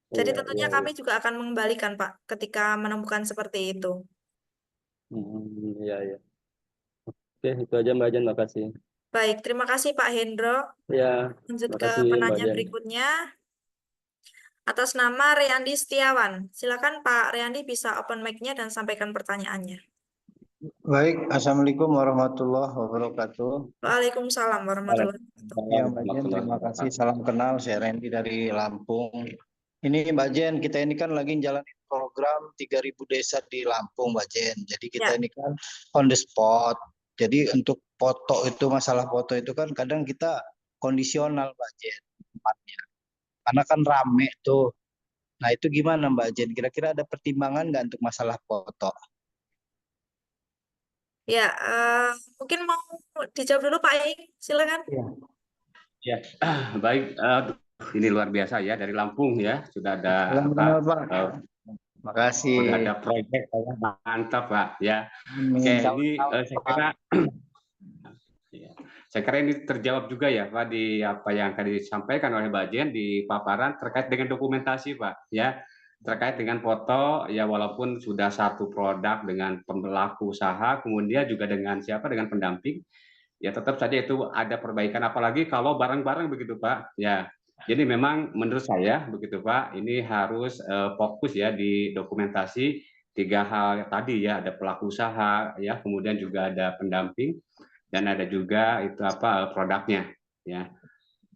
[SPEAKER 1] Jadi
[SPEAKER 5] iya, iya,
[SPEAKER 1] tentunya
[SPEAKER 5] iya.
[SPEAKER 1] kami juga akan mengembalikan Pak ketika menemukan seperti itu.
[SPEAKER 5] Iya, iya. Oke, itu aja Mbak Jan, makasih.
[SPEAKER 1] Baik, terima kasih Pak Hendro.
[SPEAKER 5] Ya,
[SPEAKER 1] Lanjut ke
[SPEAKER 5] makasih Mbak
[SPEAKER 1] penanya
[SPEAKER 5] Jan.
[SPEAKER 1] berikutnya. Atas nama Reandi Setiawan. Silakan Pak Reandi bisa open mic-nya dan sampaikan pertanyaannya.
[SPEAKER 6] Baik, Assalamualaikum warahmatullahi wabarakatuh.
[SPEAKER 1] Waalaikumsalam warahmatullahi wabarakatuh.
[SPEAKER 6] Ya, Mbak Jen, terima kasih. Salam kenal, saya Randy dari Lampung. Ini Mbak Jen, kita ini kan lagi jalanin program 3.000 desa di Lampung, Mbak Jen. Jadi kita
[SPEAKER 1] Ya,
[SPEAKER 6] ini kan on the spot. Jadi untuk foto itu, masalah foto itu kan kadang kita kondisional, Mbak Jen, tempatnya. Karena kan rame tuh. Nah itu gimana Mbak Jen? Kira-kira ada pertimbangan nggak untuk masalah foto?
[SPEAKER 1] ya, mungkin mau dijawab dulu Pak Ik, silakan.
[SPEAKER 6] Iya.
[SPEAKER 3] Ya, baik. Ini luar biasa ya dari Lampung ya. Sudah ada
[SPEAKER 6] Salam
[SPEAKER 3] apa?
[SPEAKER 6] kenal, Pak. Makasih.
[SPEAKER 3] Sudah ada proyek mantap Pak ya.
[SPEAKER 6] Amin.
[SPEAKER 3] Oke,
[SPEAKER 6] Salam
[SPEAKER 3] ini
[SPEAKER 6] kenal,
[SPEAKER 3] saya
[SPEAKER 6] Pak.
[SPEAKER 3] kira ya, saya kira ini terjawab juga ya Pak di apa yang tadi disampaikan oleh Mbak Jen di paparan terkait dengan dokumentasi Pak ya. Terkait dengan foto ya walaupun sudah satu produk dengan pelaku usaha kemudian juga dengan siapa dengan pendamping ya tetap saja itu ada perbaikan apalagi kalau bareng-bareng begitu Pak ya. Jadi memang menurut saya begitu Pak ini harus fokus ya di dokumentasi tiga hal tadi ya ada pelaku usaha ya kemudian juga ada pendamping dan ada juga itu apa produknya ya.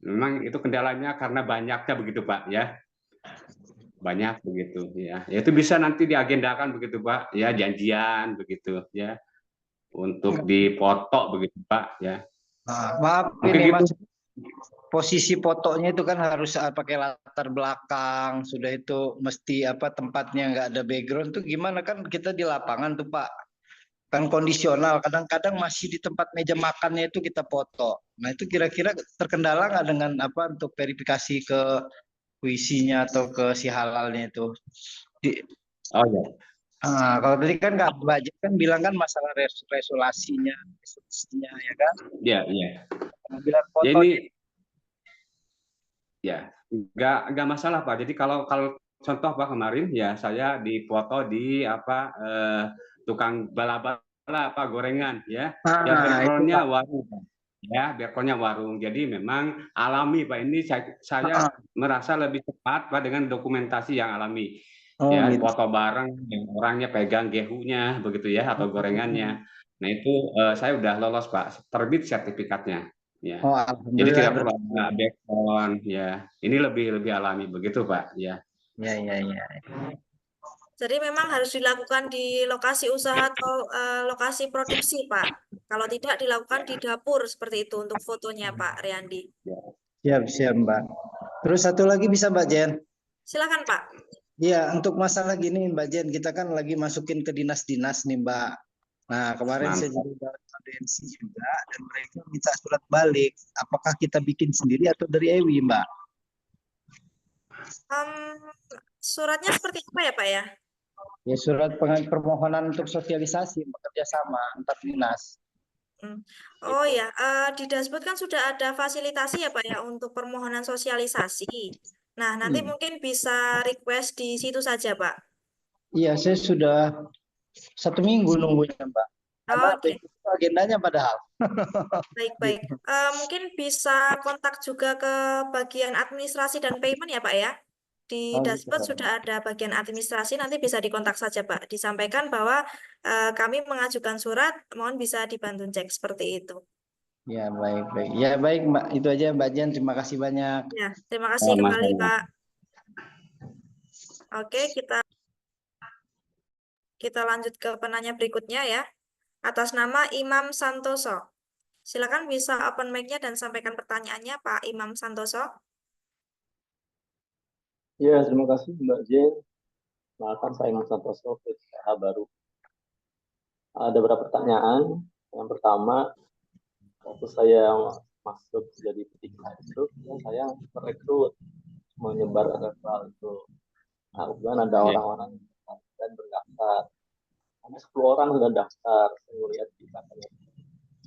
[SPEAKER 3] Memang itu kendalanya karena banyaknya begitu Pak ya. Banyak begitu ya. Ya itu bisa nanti diagendakan begitu Pak ya janjian begitu ya untuk dipoto begitu Pak ya.
[SPEAKER 6] Nah, maaf
[SPEAKER 3] Mungkin
[SPEAKER 6] ini
[SPEAKER 3] gitu.
[SPEAKER 6] Mas, posisi fotonya itu kan harus pakai latar belakang, sudah itu mesti apa tempatnya nggak ada background tuh gimana kan kita di lapangan tuh Pak. Kan kondisional, kadang-kadang masih di tempat meja makannya itu kita foto. Nah itu kira-kira terkendala nggak dengan apa untuk verifikasi ke puisinya atau ke si halalnya itu?
[SPEAKER 3] Oh ya.
[SPEAKER 6] Kalau tadi kan Kak Mbak Jen kan bilang kan masalah resolusinya ya kan?
[SPEAKER 3] Ya, iya.
[SPEAKER 6] Pengambilan
[SPEAKER 3] Ya
[SPEAKER 6] foto
[SPEAKER 3] ini ya nggak masalah Pak. Jadi kalau contoh Pak kemarin ya saya difoto di apa tukang bala-bala apa gorengan ya. Ya
[SPEAKER 6] itu
[SPEAKER 3] backgroundnya
[SPEAKER 6] Pak.
[SPEAKER 3] warung ya backgroundnya warung. Jadi memang alami Pak. Ini saya merasa lebih tepat Pak dengan dokumentasi yang alami.
[SPEAKER 6] Oh
[SPEAKER 3] Ya
[SPEAKER 6] gitu.
[SPEAKER 3] foto bareng yang orangnya pegang gehunya begitu ya atau gorengannya. Nah itu saya udah lolos Pak, terbit sertifikatnya. Ya.
[SPEAKER 6] Oh
[SPEAKER 3] Jadi
[SPEAKER 6] alhamdulillah
[SPEAKER 3] tidak perlu
[SPEAKER 6] berarti.
[SPEAKER 3] ada background ya. Ini lebih alami begitu Pak ya.
[SPEAKER 6] Ya ya ya.
[SPEAKER 1] Jadi memang harus dilakukan di lokasi usaha atau lokasi produksi Pak. Kalau tidak dilakukan di dapur seperti itu untuk fotonya Pak Reandi.
[SPEAKER 6] Siap siap Mbak. Terus satu lagi bisa Mbak Jen?
[SPEAKER 1] Silakan Pak.
[SPEAKER 6] Iya untuk masalah gini Mbak Jen kita kan lagi masukin ke dinas-dinas nih Mbak. Nah kemarin saya
[SPEAKER 3] Mantap.
[SPEAKER 6] juga audiensi juga dan mereka minta surat balik. Apakah kita bikin sendiri atau dari EWI Mbak?
[SPEAKER 1] Suratnya seperti apa ya Pak ya?
[SPEAKER 6] Ya surat permohonan untuk sosialisasi bekerja sama antar dinas.
[SPEAKER 1] Oh ya, di dashboard kan sudah ada fasilitasi ya Pak ya untuk permohonan sosialisasi. Nah, nanti mungkin bisa request di situ saja Pak.
[SPEAKER 6] Iya saya sudah 1 minggu nunggunya Mbak. Karena
[SPEAKER 1] Oke,
[SPEAKER 6] begitu agendanya padahal.
[SPEAKER 1] baik-baik. Mungkin bisa kontak juga ke bagian administrasi dan payment ya Pak ya. Di
[SPEAKER 6] Oh,
[SPEAKER 1] dashboard
[SPEAKER 6] gitu.
[SPEAKER 1] sudah ada bagian administrasi, nanti bisa dikontak saja Pak. Disampaikan bahwa kami mengajukan surat, mohon bisa dibantu cek seperti itu.
[SPEAKER 6] Ya, baik, baik. Ya, baik, Mbak. Itu aja, Mbak Jen. Terima kasih banyak.
[SPEAKER 1] Ya, terima kasih kembali Pak. Oke, kita lanjut ke penanya berikutnya ya. Atas nama Imam Santoso. Silakan bisa open mic-nya dan sampaikan pertanyaannya Pak Imam Santoso.
[SPEAKER 7] Ya, terima kasih Mbak Jen. Maafkan saya Mas Santoso, PKH baru. Ada beberapa pertanyaan. Yang pertama, waktu saya masuk jadi petinggi itu, saya merekrut, menyebar referral itu. Nah, kemudian ada orang-orang yang berdaftar. Ada 10 orang sudah daftar, saya lihat di katanya.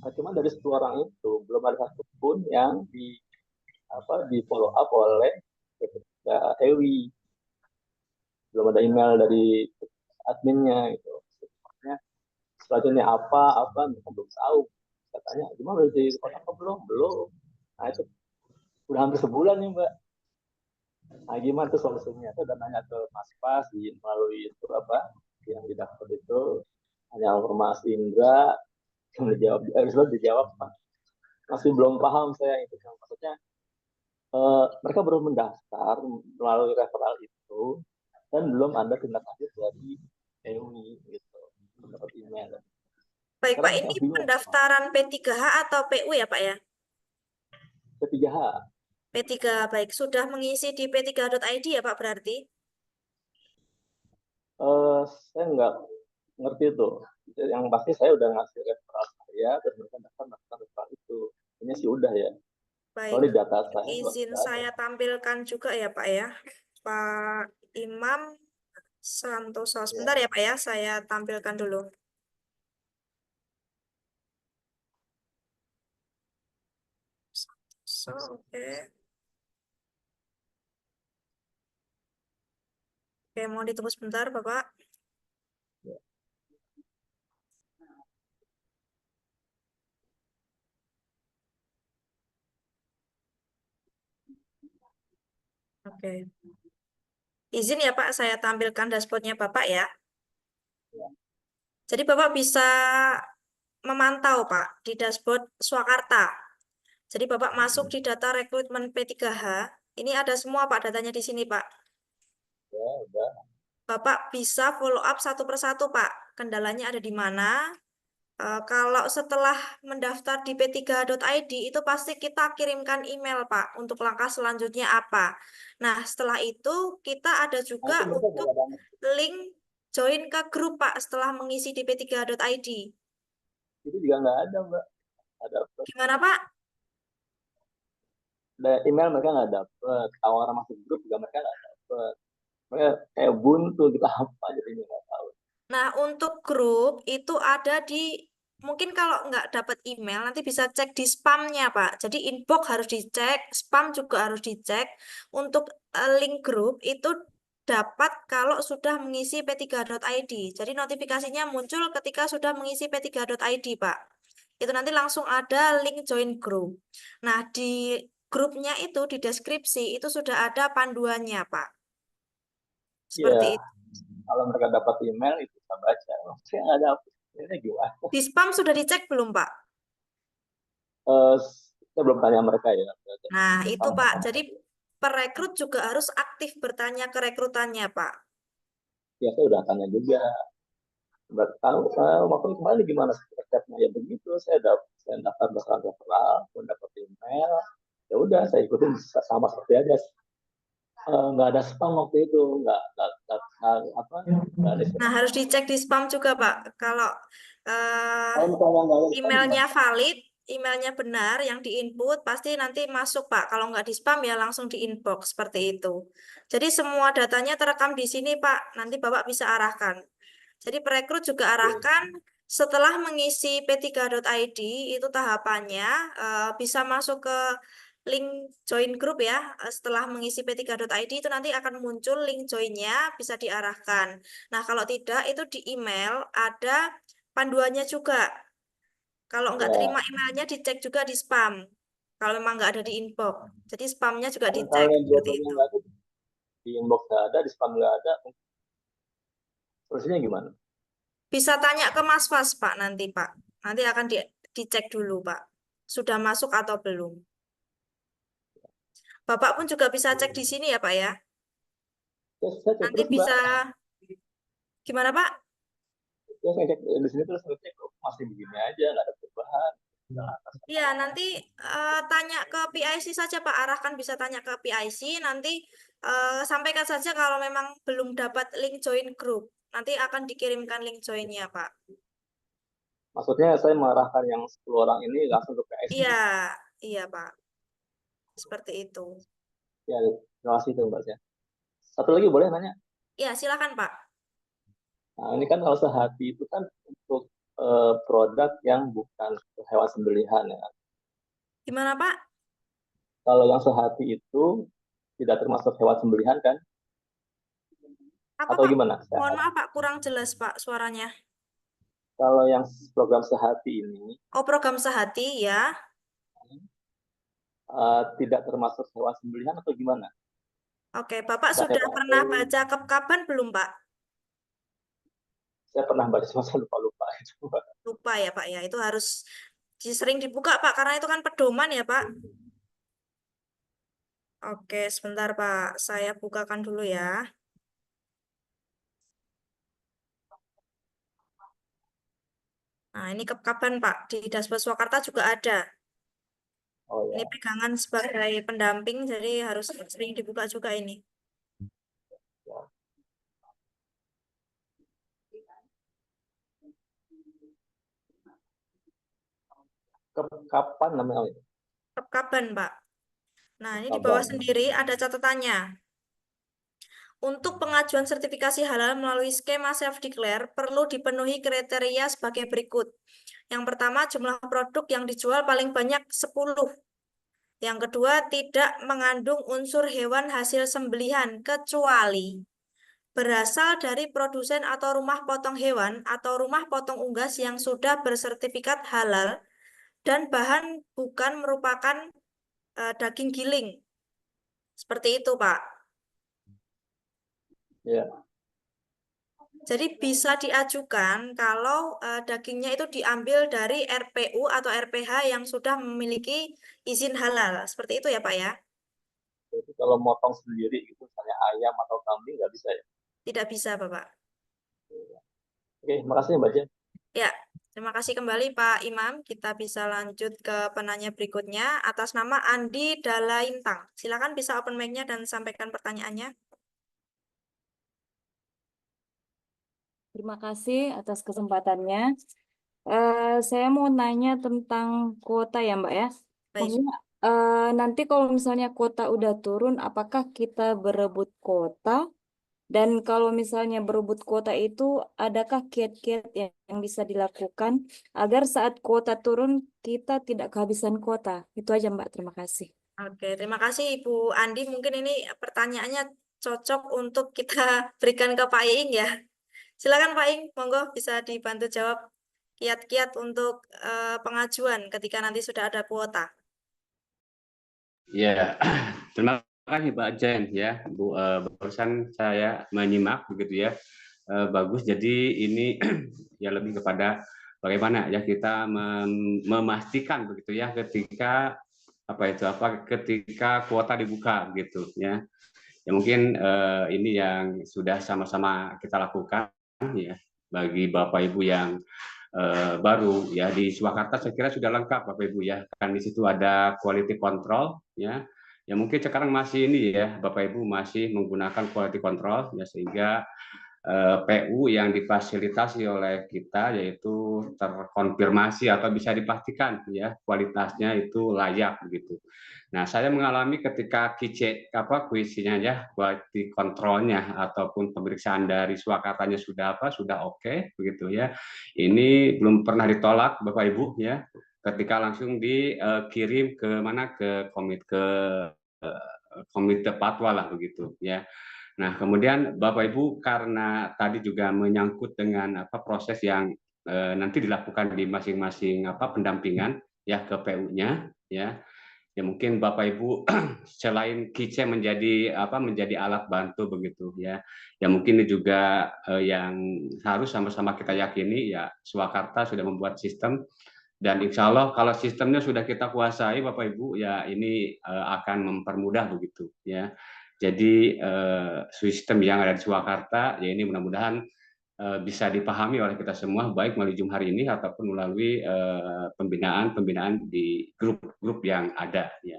[SPEAKER 7] Nah, cuma dari 10 orang itu belum ada satu pun yang di follow up oleh Ewi. Belum ada email dari adminnya gitu. Selanjutnya apa mereka belum tahu. Katanya gimana udah di sekolah apa belum. Nah itu udah hampir sebulan nih Mbak. Nah gimana tuh solusinya? Itu udah nanya ke Mas Pas melalui itu apa yang didaftar itu, hanya informasi Indra yang dijawab masih belum paham saya itu. Maksudnya mereka baru mendaftar melalui referral itu dan belum ada tindak lanjut dari EUI gitu, belum dapat email.
[SPEAKER 1] Baik Pak,
[SPEAKER 7] Sekarang
[SPEAKER 1] ini
[SPEAKER 7] bingung.
[SPEAKER 1] pendaftaran P3H atau PU ya Pak ya?
[SPEAKER 7] P3H.
[SPEAKER 1] P3, baik. Sudah mengisi di p3.id ya Pak berarti?
[SPEAKER 7] Saya nggak ngerti itu. Yang pasti saya udah ngasih referral saya, terus mereka daftar referral itu. Ini sih udah ya. Kalau di
[SPEAKER 1] Baik,
[SPEAKER 7] data saya
[SPEAKER 1] izin saya tampilkan juga ya Pak ya. Pak Imam Santoso. Sebentar ya Pak ya, saya tampilkan dulu. Oke. Oke, mau ditunggu sebentar Bapak. Oke. Izin ya Pak, saya tampilkan dashboardnya Bapak ya. Jadi Bapak bisa memantau Pak di dashboard Swakarta. Jadi Bapak masuk di data rekrutmen P3H. Ini ada semua Pak datanya di sini Pak.
[SPEAKER 7] ya udah.
[SPEAKER 1] Bapak bisa follow up satu persatu Pak. Kendalanya ada di mana? Kalau setelah mendaftar di p3.id itu pasti kita kirimkan email Pak untuk langkah selanjutnya apa. Nah setelah itu kita ada juga
[SPEAKER 7] Nanti mereka
[SPEAKER 1] untuk
[SPEAKER 7] boleh banget.
[SPEAKER 1] link join ke grup Pak setelah mengisi di p3.id.
[SPEAKER 7] Itu juga nggak ada Mbak. Ada
[SPEAKER 1] Gimana Pak?
[SPEAKER 7] email mereka nggak dapet. Tawaran masuk grup juga mereka nggak dapet. Mereka kayak buntu kita apa jadinya nggak tahu.
[SPEAKER 1] Nah untuk grup itu ada di mungkin kalau nggak dapat email nanti bisa cek di spamnya Pak. Jadi inbox harus dicek, spam juga harus dicek. Untuk link grup itu dapat kalau sudah mengisi p3.id. Jadi notifikasinya muncul ketika sudah mengisi p3.id Pak. Itu nanti langsung ada link join group. Nah di grupnya itu di deskripsi itu sudah ada panduannya Pak. Seperti
[SPEAKER 7] Iya,
[SPEAKER 1] itu.
[SPEAKER 7] kalau mereka dapat email itu bisa baca. Saya nggak dapet. Ini gimana?
[SPEAKER 1] Di spam sudah dicek belum Pak?
[SPEAKER 7] Saya belum tanya mereka ya.
[SPEAKER 1] Nah, itu Pak. Jadi perekrut juga harus aktif bertanya ke rekrutannya, Pak.
[SPEAKER 7] Ya saya udah tanya juga. Nggak tahu waktu kembali gimana stepnya ya begitu. Saya daftar referral, dapat email. Ya udah saya ikutin sama seperti aja. Nggak ada spam waktu itu, nggak ada.
[SPEAKER 1] Nah, harus dicek di spam juga, Pak. Kalau emailnya valid, emailnya benar, yang diinput pasti nanti masuk, Pak. Kalau nggak di spam ya langsung di inbox seperti itu. Jadi semua datanya terekam di sini, Pak. Nanti Bapak bisa arahkan. Jadi perekrut juga arahkan setelah mengisi p3.id itu tahapannya bisa masuk ke link join group ya. Setelah mengisi p3.id itu nanti akan muncul link joinnya bisa diarahkan. Nah kalau tidak itu di email ada panduannya juga. Kalau nggak terima emailnya dicek juga di spam. Kalau memang nggak ada di inbox. Jadi spamnya juga dicek
[SPEAKER 7] Kalau yang
[SPEAKER 1] seperti
[SPEAKER 7] jodohnya
[SPEAKER 1] itu.
[SPEAKER 7] nggak ada, di inbox nggak ada, di spam nggak ada, solusinya gimana?
[SPEAKER 1] Bisa tanya ke Mas Fas, Pak, nanti, Pak. Nanti akan dicek dulu, Pak. Sudah masuk atau belum. Bapak pun juga bisa cek di sini ya, Pak, ya.
[SPEAKER 7] Ya, saya cek
[SPEAKER 1] Nanti
[SPEAKER 7] terus, Mbak.
[SPEAKER 1] bisa, gimana, Pak?
[SPEAKER 7] Ya, saya cek di sini terus, saya cek, oh, masih begini aja, nggak ada perubahan.
[SPEAKER 1] Iya, nanti tanya ke PIC saja, Pak. Arahkan bisa tanya ke PIC. Nanti sampaikan saja kalau memang belum dapat link join grup. Nanti akan dikirimkan link joinnya, Pak.
[SPEAKER 7] Maksudnya saya mengarahkan yang 10 orang ini langsung ke PS.
[SPEAKER 1] Iya, iya, Pak. Seperti itu.
[SPEAKER 7] Ya, terima kasih tuh Mbak. Ya. Satu lagi boleh nanya?
[SPEAKER 1] Iya, silakan, Pak.
[SPEAKER 7] Nah, ini kan kalau sehati itu kan untuk produk yang bukan hewan sembelihan ya.
[SPEAKER 1] Gimana, Pak?
[SPEAKER 7] Kalau yang sehati itu tidak termasuk hewan sembelihan kan?
[SPEAKER 1] Apa,
[SPEAKER 7] Atau
[SPEAKER 1] Pak?
[SPEAKER 7] gimana?
[SPEAKER 1] Mohon maaf, Pak. Kurang jelas, Pak, suaranya.
[SPEAKER 7] Kalau yang program sehati ini
[SPEAKER 1] Oh, program sehati, ya.
[SPEAKER 7] tidak termasuk hewan sembelihan atau gimana?
[SPEAKER 1] Oke, Bapak
[SPEAKER 7] Nggak
[SPEAKER 1] sudah
[SPEAKER 7] hewan.
[SPEAKER 1] pernah baca kapan belum, Pak?
[SPEAKER 7] Saya pernah baca, cuma saya lupa-lupa.
[SPEAKER 1] Lupa ya, Pak, ya. Itu harus sering dibuka, Pak, karena itu kan pedoman ya, Pak. Oke, sebentar, Pak. Saya bukakan dulu ya. Nah, ini kapan, Pak? Di dashboard Swakarta juga ada.
[SPEAKER 7] Oh
[SPEAKER 1] Ini
[SPEAKER 7] ya.
[SPEAKER 1] pegangan sebagai pendamping, jadi harus sering dibuka juga ini.
[SPEAKER 7] Kapan namanya itu?
[SPEAKER 1] Kapan, Pak? Nah, ini di
[SPEAKER 7] Kapan?
[SPEAKER 1] bawah sendiri ada catatannya. Untuk pengajuan sertifikasi halal melalui skema self-declare perlu dipenuhi kriteria sebagai berikut. Yang pertama, jumlah produk yang dijual paling banyak 10. Yang kedua, tidak mengandung unsur hewan hasil sembelihan kecuali berasal dari produsen atau rumah potong hewan atau rumah potong unggas yang sudah bersertifikat halal dan bahan bukan merupakan daging giling. Seperti itu, Pak.
[SPEAKER 7] Ya.
[SPEAKER 1] Jadi bisa diajukan kalau dagingnya itu diambil dari RPU atau RPH yang sudah memiliki izin halal. Seperti itu ya, Pak, ya?
[SPEAKER 7] Jadi kalau motong sendiri itu misalnya ayam atau kambing nggak bisa ya?
[SPEAKER 1] Tidak bisa, Bapak.
[SPEAKER 7] Oke, makasih Mbak Jen.
[SPEAKER 1] Ya, terima kasih kembali Pak Imam. Kita bisa lanjut ke penanya berikutnya atas nama Andi Dalaintang. Silakan bisa open mic-nya dan sampaikan pertanyaannya.
[SPEAKER 8] Terima kasih atas kesempatannya. Saya mau nanya tentang kuota ya, Mbak ya.
[SPEAKER 1] Baik.
[SPEAKER 8] Maksudnya nanti kalau misalnya kuota udah turun, apakah kita berebut kuota? Dan kalau misalnya berebut kuota itu, adakah kiat-kiat yang bisa dilakukan agar saat kuota turun kita tidak kehabisan kuota? Itu aja, Mbak. Terima kasih.
[SPEAKER 1] Oke, terima kasih Ibu Andi. Mungkin ini pertanyaannya cocok untuk kita berikan ke Pak Iing ya. Silakan Pak Iing, monggo bisa dibantu jawab kiat-kiat untuk pengajuan ketika nanti sudah ada kuota.
[SPEAKER 3] Ya, terima kasih Pak Jen ya, Bu. Barusan saya menyimak begitu ya, bagus. Jadi ini ya lebih kepada bagaimana ya kita memastikan begitu ya ketika ketika kuota dibuka gitu ya. Ya mungkin ini yang sudah sama-sama kita lakukan ya bagi Bapak Ibu yang baru ya di Swakarta saya kira sudah lengkap Bapak Ibu ya, kan di situ ada quality control ya. Ya mungkin sekarang masih ini ya Bapak Ibu masih menggunakan quality control ya, sehingga PU yang difasilitasi oleh kita yaitu terkonfirmasi atau bisa dipastikan ya kualitasnya itu layak begitu. Nah, saya mengalami ketika kuisinya ya, quality controlnya ataupun pemeriksaan dari Swakartanya sudah oke begitu ya. Ini belum pernah ditolak Bapak Ibu ya. Ketika langsung dikirim ke mana ke komite fatwa lah begitu ya. Nah, kemudian Bapak Ibu karena tadi juga menyangkut dengan proses yang nanti dilakukan di masing-masing pendampingan ya ke PU-nya ya. Ya mungkin Bapak Ibu selain KICE menjadi alat bantu begitu ya. Ya mungkin ini juga yang harus sama-sama kita yakini ya, Swakarta sudah membuat sistem, dan insya Allah kalau sistemnya sudah kita kuasai Bapak Ibu ya, ini akan mempermudah begitu ya. Jadi sistem yang ada di Swakarta ya, ini mudah-mudahan bisa dipahami oleh kita semua, baik melalui Zoom hari ini ataupun melalui pembinaan di grup-grup yang ada ya.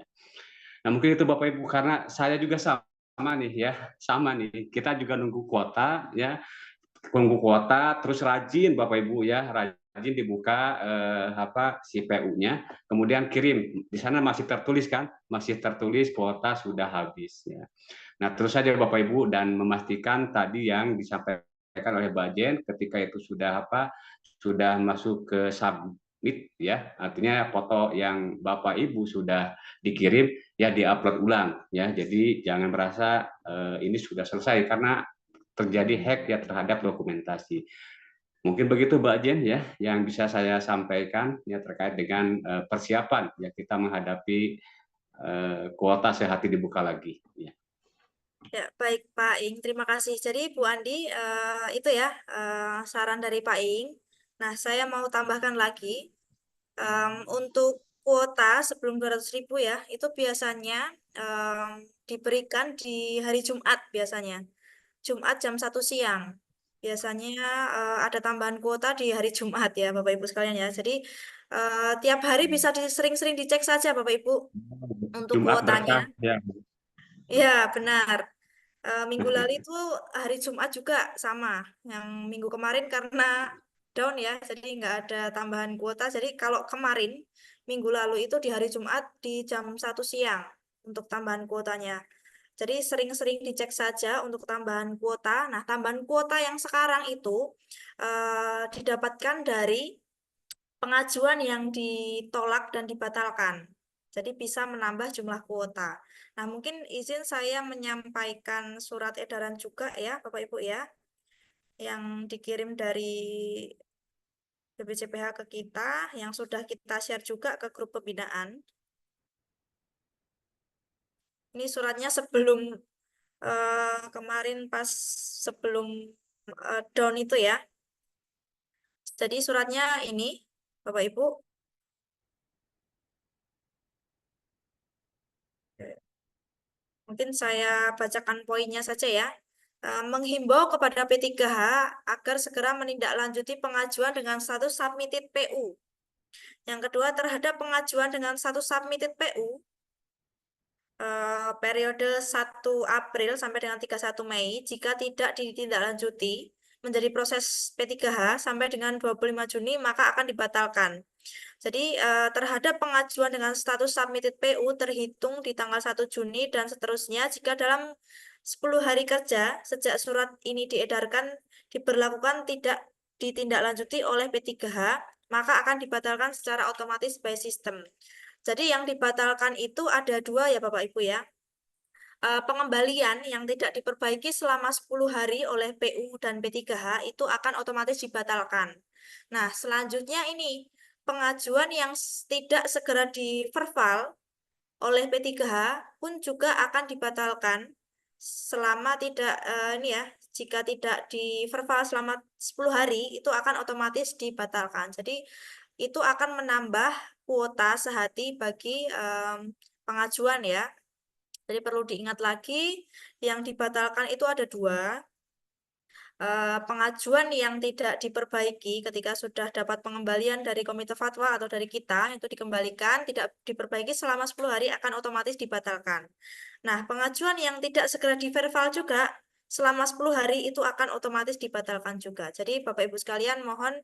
[SPEAKER 3] Nah mungkin itu Bapak Ibu, karena saya juga sama nih, kita juga nunggu kuota ya, terus rajin Bapak Ibu ya, rajin dibuka si PU-nya, kemudian kirim, di sana masih tertulis kuota sudah habis ya. Nah terus saja Bapak Ibu, dan memastikan tadi yang disampaikan oleh Mbak Jen, ketika itu sudah masuk ke submit ya, artinya foto yang Bapak Ibu sudah dikirim ya diupload ulang ya. Jadi jangan merasa ini sudah selesai karena terjadi hack ya terhadap dokumentasi. Mungkin begitu Mbak Jen ya yang bisa saya sampaikan ya terkait dengan persiapan ya kita menghadapi kuota sehati dibuka lagi ya.
[SPEAKER 1] Ya, baik Pak Ing, terima kasih. Jadi Bu Andi, itu ya saran dari Pak Ing. Nah, saya mau tambahkan lagi, untuk kuota sebelum 200.000 ya, itu biasanya diberikan di hari Jumat biasanya. Jumat jam 1 siang. Biasanya ada tambahan kuota di hari Jumat ya Bapak Ibu sekalian ya. Jadi tiap hari bisa sering-sering dicek saja Bapak Ibu untuk
[SPEAKER 3] Jumat berkah
[SPEAKER 1] kuotanya.
[SPEAKER 3] ya.
[SPEAKER 1] Ya, benar. Minggu lalu itu hari Jumat juga sama. Yang minggu kemarin karena down ya, jadi nggak ada tambahan kuota. Jadi kalau kemarin, minggu lalu itu di hari Jumat di jam 1 siang untuk tambahan kuotanya. Jadi sering-sering dicek saja untuk tambahan kuota. Nah, tambahan kuota yang sekarang itu didapatkan dari pengajuan yang ditolak dan dibatalkan. Jadi bisa menambah jumlah kuota. Nah, mungkin izin saya menyampaikan surat edaran juga ya, Bapak Ibu ya, yang dikirim dari BPJPH ke kita, yang sudah kita share juga ke grup pembinaan. Ini suratnya sebelum kemarin pas sebelum down itu ya. Jadi suratnya ini, Bapak Ibu. Mungkin saya bacakan poinnya saja ya. Menghimbau kepada P3H agar segera menindaklanjuti pengajuan dengan status submitted PU. Yang kedua, terhadap pengajuan dengan status submitted PU, periode 1 April sampai dengan 31 Mei, jika tidak ditindaklanjuti menjadi proses P3H sampai dengan 25 Juni, maka akan dibatalkan. Jadi terhadap pengajuan dengan status submitted PU terhitung di tanggal 1 Juni dan seterusnya, jika dalam 10 hari kerja sejak surat ini diedarkan diberlakukan tidak ditindaklanjuti oleh P3H, maka akan dibatalkan secara otomatis by system. Jadi yang dibatalkan itu ada dua ya Bapak Ibu ya. Pengembalian yang tidak diperbaiki selama 10 hari oleh PU dan P3H itu akan otomatis dibatalkan. Nah, selanjutnya ini pengajuan yang tidak segera di-verval oleh P3H pun juga akan dibatalkan selama tidak jika tidak di-verval selama 10 hari itu akan otomatis dibatalkan. Jadi itu akan menambah kuota sehati bagi pengajuan ya. Jadi perlu diingat lagi yang dibatalkan itu ada dua. Pengajuan yang tidak diperbaiki ketika sudah dapat pengembalian dari komite fatwa atau dari kita itu dikembalikan, tidak diperbaiki selama 10 hari akan otomatis dibatalkan. Nah, pengajuan yang tidak segera di-verval juga selama 10 hari itu akan otomatis dibatalkan juga. Jadi Bapak Ibu sekalian mohon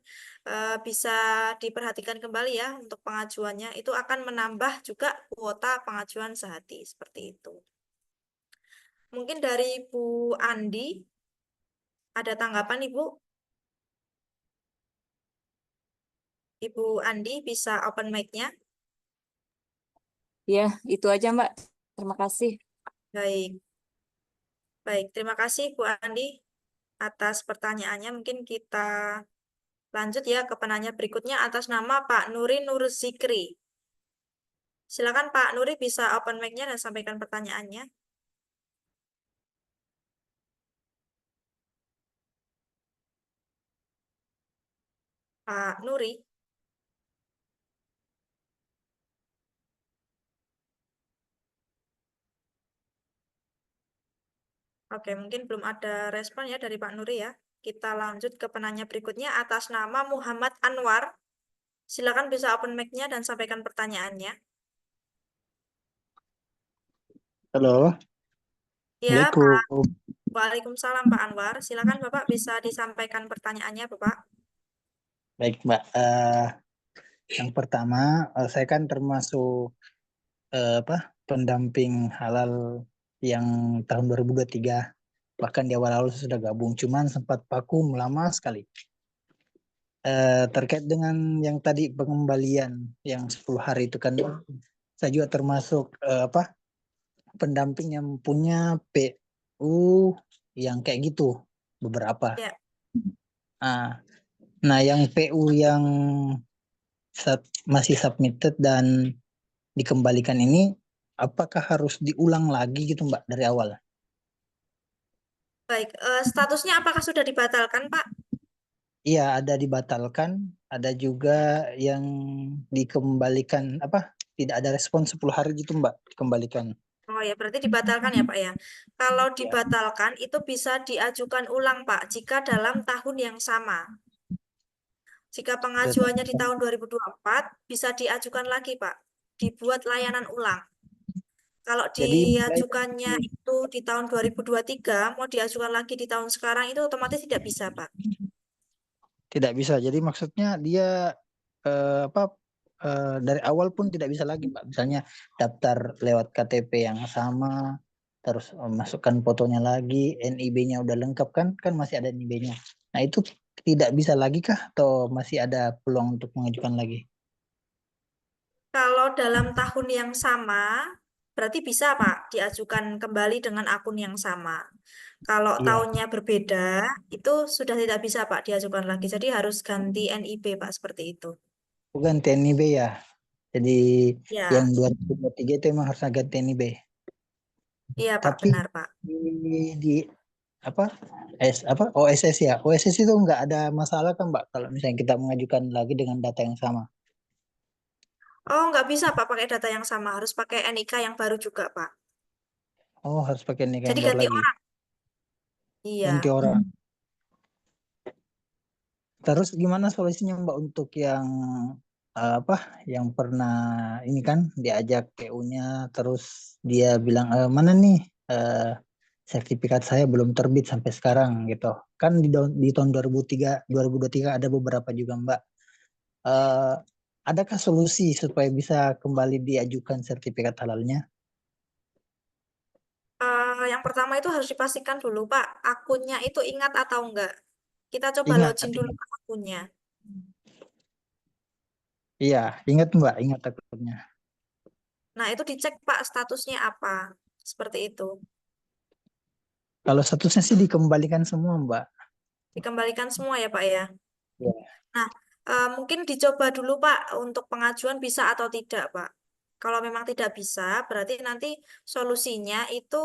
[SPEAKER 1] bisa diperhatikan kembali ya untuk pengajuannya, itu akan menambah juga kuota pengajuan sehati seperti itu. Mungkin dari Bu Andi ada tanggapan Ibu? Ibu Andi bisa open mic-nya?
[SPEAKER 8] Ya, itu aja Mbak. Terima kasih.
[SPEAKER 1] Baik. Baik, terima kasih Bu Andi atas pertanyaannya. Mungkin kita lanjut ya ke penanya berikutnya atas nama Pak Nuri Nur Zikri. Silakan Pak Nuri bisa open mic-nya dan sampaikan pertanyaannya. Pak Nuri. Oke, mungkin belum ada respon ya dari Pak Nuri ya. Kita lanjut ke penanya berikutnya atas nama Muhammad Anwar. Silakan bisa open mic-nya dan sampaikan pertanyaannya.
[SPEAKER 9] Halo,
[SPEAKER 1] Ya, Pak.
[SPEAKER 9] Assalamualaikum.
[SPEAKER 1] Waalaikumsalam Pak Anwar. Silakan Bapak bisa disampaikan pertanyaannya, Bapak.
[SPEAKER 9] Baik, Mbak. Yang pertama, saya kan termasuk pendamping halal yang tahun 2023. Bahkan di awal-awal sudah gabung, cuman sempat vakum lama sekali. Terkait dengan yang tadi pengembalian yang 10 hari itu kan, saya juga termasuk pendamping yang punya PU yang kayak gitu beberapa.
[SPEAKER 1] Ya.
[SPEAKER 9] Nah, yang PU yang masih submitted dan dikembalikan ini, apakah harus diulang lagi gitu Mbak dari awal?
[SPEAKER 1] Baik, statusnya apakah sudah dibatalkan, Pak?
[SPEAKER 9] Iya, ada dibatalkan, ada juga yang dikembalikan tidak ada respon 10 hari gitu Mbak, dikembalikan.
[SPEAKER 1] Oh ya, berarti dibatalkan ya Pak ya. Kalau dibatalkan itu bisa diajukan ulang Pak jika dalam tahun yang sama. Jika pengajuannya di tahun 2024 bisa diajukan lagi Pak, dibuat layanan ulang. Kalau
[SPEAKER 9] Jadi
[SPEAKER 1] diajukannya itu di tahun 2023 mau diajukan lagi di tahun sekarang itu otomatis tidak bisa Pak.
[SPEAKER 9] tidak bisa. Jadi maksudnya dia dari awal pun tidak bisa lagi Mbak. Misalnya daftar lewat KTP yang sama, terus masukkan fotonya lagi, NIB-nya udah lengkap kan masih ada NIB-nya. Nah itu tidak bisa lagi kah atau masih ada peluang untuk mengajukan lagi?
[SPEAKER 1] Kalau dalam tahun yang sama, berarti bisa Pak diajukan kembali dengan akun yang sama. Kalau
[SPEAKER 9] Iya,
[SPEAKER 1] tahunnya berbeda, itu sudah tidak bisa Pak diajukan lagi. Jadi harus ganti NIB Pak seperti itu.
[SPEAKER 9] bukan TNIB ya. Jadi yang
[SPEAKER 1] Ya,
[SPEAKER 9] 2023 itu emang harus ganti TNIB.
[SPEAKER 1] iya Pak,
[SPEAKER 9] Tapi
[SPEAKER 1] benar Pak.
[SPEAKER 9] di OSS ya. OSS itu nggak ada masalah kan Mbak kalau misalnya kita mengajukan lagi dengan data yang sama.
[SPEAKER 1] Oh, nggak bisa Pak pakai data yang sama. Harus pakai NIK yang baru juga Pak.
[SPEAKER 9] Oh, harus pakai nik
[SPEAKER 1] Jadi
[SPEAKER 9] yang baru
[SPEAKER 1] ganti
[SPEAKER 9] lagi.
[SPEAKER 1] orang. Iya.
[SPEAKER 9] Ganti orang. Terus gimana solusinya Mbak untuk yang yang pernah ini kan diajak PU-nya terus dia bilang mana nih sertifikat saya belum terbit sampai sekarang gitu. Kan di tahun 2023 ada beberapa juga Mbak. Eh, adakah solusi supaya bisa kembali diajukan sertifikat halalnya?
[SPEAKER 1] Yang pertama itu harus dipastikan dulu Pak, akunnya itu ingat atau enggak. Kita coba
[SPEAKER 9] Ingat,
[SPEAKER 1] login dulu ke akunnya.
[SPEAKER 9] iya, ingat Mbak, ingat akunnya.
[SPEAKER 1] Nah, itu dicek Pak statusnya apa. Seperti itu.
[SPEAKER 9] Kalau statusnya sih dikembalikan semua Mbak.
[SPEAKER 1] Dikembalikan semua ya Pak ya.
[SPEAKER 9] Iya.
[SPEAKER 1] Nah, mungkin dicoba dulu Pak untuk pengajuan bisa atau tidak Pak. Kalau memang tidak bisa, berarti nanti solusinya itu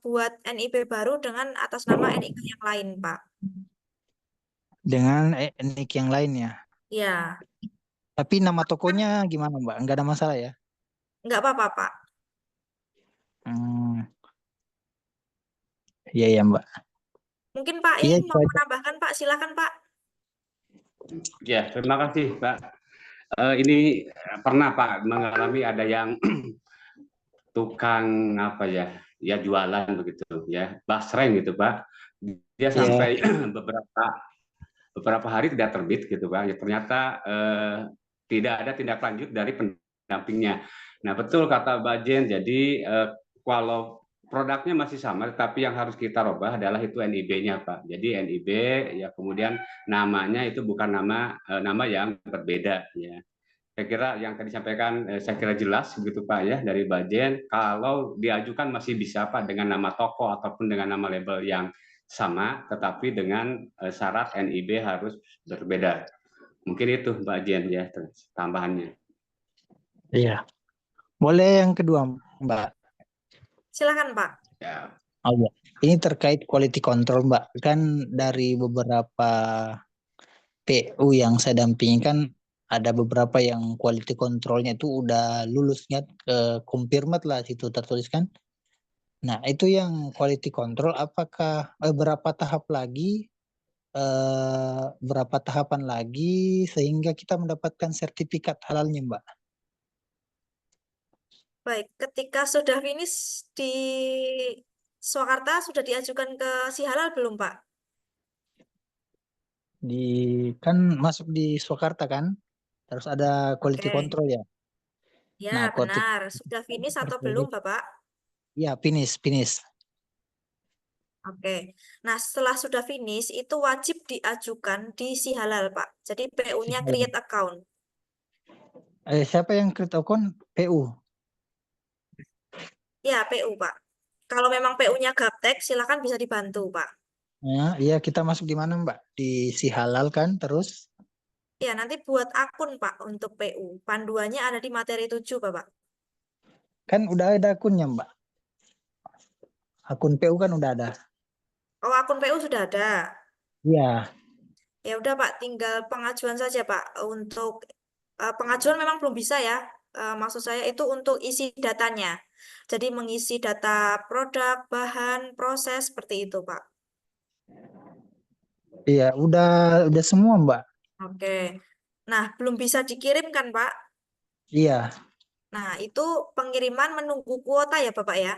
[SPEAKER 1] buat NIB baru dengan atas nama NIK yang lain Pak.
[SPEAKER 9] Dengan nik yang lain ya.
[SPEAKER 1] Ya,
[SPEAKER 9] Tapi nama tokonya gimana Mbak? Enggak ada masalah ya?
[SPEAKER 1] nggak apa-apa Pak.
[SPEAKER 9] Hmm, iya ya Mbak.
[SPEAKER 1] Mungkin Pak
[SPEAKER 9] Iya,
[SPEAKER 1] ini
[SPEAKER 9] itu
[SPEAKER 1] mau
[SPEAKER 9] aja.
[SPEAKER 1] menambahkan Pak, silakan Pak.
[SPEAKER 3] Ya, terima kasih Pak. Ini pernah Pak mengalami ada yang tukang apa ya, ya jualan begitu ya, basreng gitu Pak. Dia
[SPEAKER 9] Iya.
[SPEAKER 3] sampai beberapa hari tidak terbit gitu Pak. Ya, ternyata tidak ada tindak lanjut dari pendampingnya. Nah betul kata Mbak Jen. Jadi kalau produknya masih sama, tapi yang harus kita rubah adalah itu NIB-nya Pak. Jadi NIB ya kemudian namanya itu bukan nama yang berbeda ya. Saya kira yang tadi disampaikan saya kira jelas begitu Pak ya dari Mbak Jen. Kalau diajukan masih bisa Pak dengan nama toko ataupun dengan nama label yang sama, tetapi dengan syarat NIB harus berbeda. Mungkin itu Mbak Jen ya tambahannya.
[SPEAKER 9] Iya. Boleh yang kedua, Mbak.
[SPEAKER 1] Silakan Pak.
[SPEAKER 3] Ya,
[SPEAKER 9] Oh ya, ini terkait quality control, Mbak. Kan dari beberapa PU yang saya dampingi kan ada beberapa yang quality controlnya itu udah lulusnya ke confirmed lah situ tertulis kan. Nah, itu yang quality control apakah berapa tahapan lagi sehingga kita mendapatkan sertifikat halalnya, Mbak?
[SPEAKER 1] Baik, ketika sudah finish di Swakarta sudah diajukan ke si halal belum Pak?
[SPEAKER 9] Di kan masuk di Swakarta kan, terus ada quality
[SPEAKER 1] Oke,
[SPEAKER 9] control ya.
[SPEAKER 1] ya
[SPEAKER 9] Nah, quality
[SPEAKER 1] benar. Sudah finish atau belum
[SPEAKER 9] tertulis
[SPEAKER 1] Bapak?
[SPEAKER 9] ya finish.
[SPEAKER 1] Oke. Nah, setelah sudah finish itu wajib diajukan di si halal Pak. Jadi PU-nya create account.
[SPEAKER 9] Siapa yang create account? PU.
[SPEAKER 1] Ya, PU Pak. Kalau memang PU-nya gaptek, silakan bisa dibantu Pak.
[SPEAKER 9] Nah, iya kita masuk di mana, Mbak? Di si halal kan, terus
[SPEAKER 1] Ya, nanti buat akun Pak untuk PU. Panduannya ada di materi 7 Bapak.
[SPEAKER 9] kan udah ada akunnya, Mbak. Akun PU kan udah ada.
[SPEAKER 1] Oh, akun PU sudah ada.
[SPEAKER 9] Iya.
[SPEAKER 1] Ya udah Pak, tinggal pengajuan saja Pak. Untuk pengajuan memang belum bisa ya. Maksud saya itu untuk isi datanya. Jadi mengisi data produk, bahan, proses seperti itu Pak.
[SPEAKER 9] Iya, udah semua, Mbak.
[SPEAKER 1] Oke. Nah, belum bisa dikirimkan Pak.
[SPEAKER 9] Iya.
[SPEAKER 1] Nah, itu pengiriman menunggu kuota ya Bapak ya.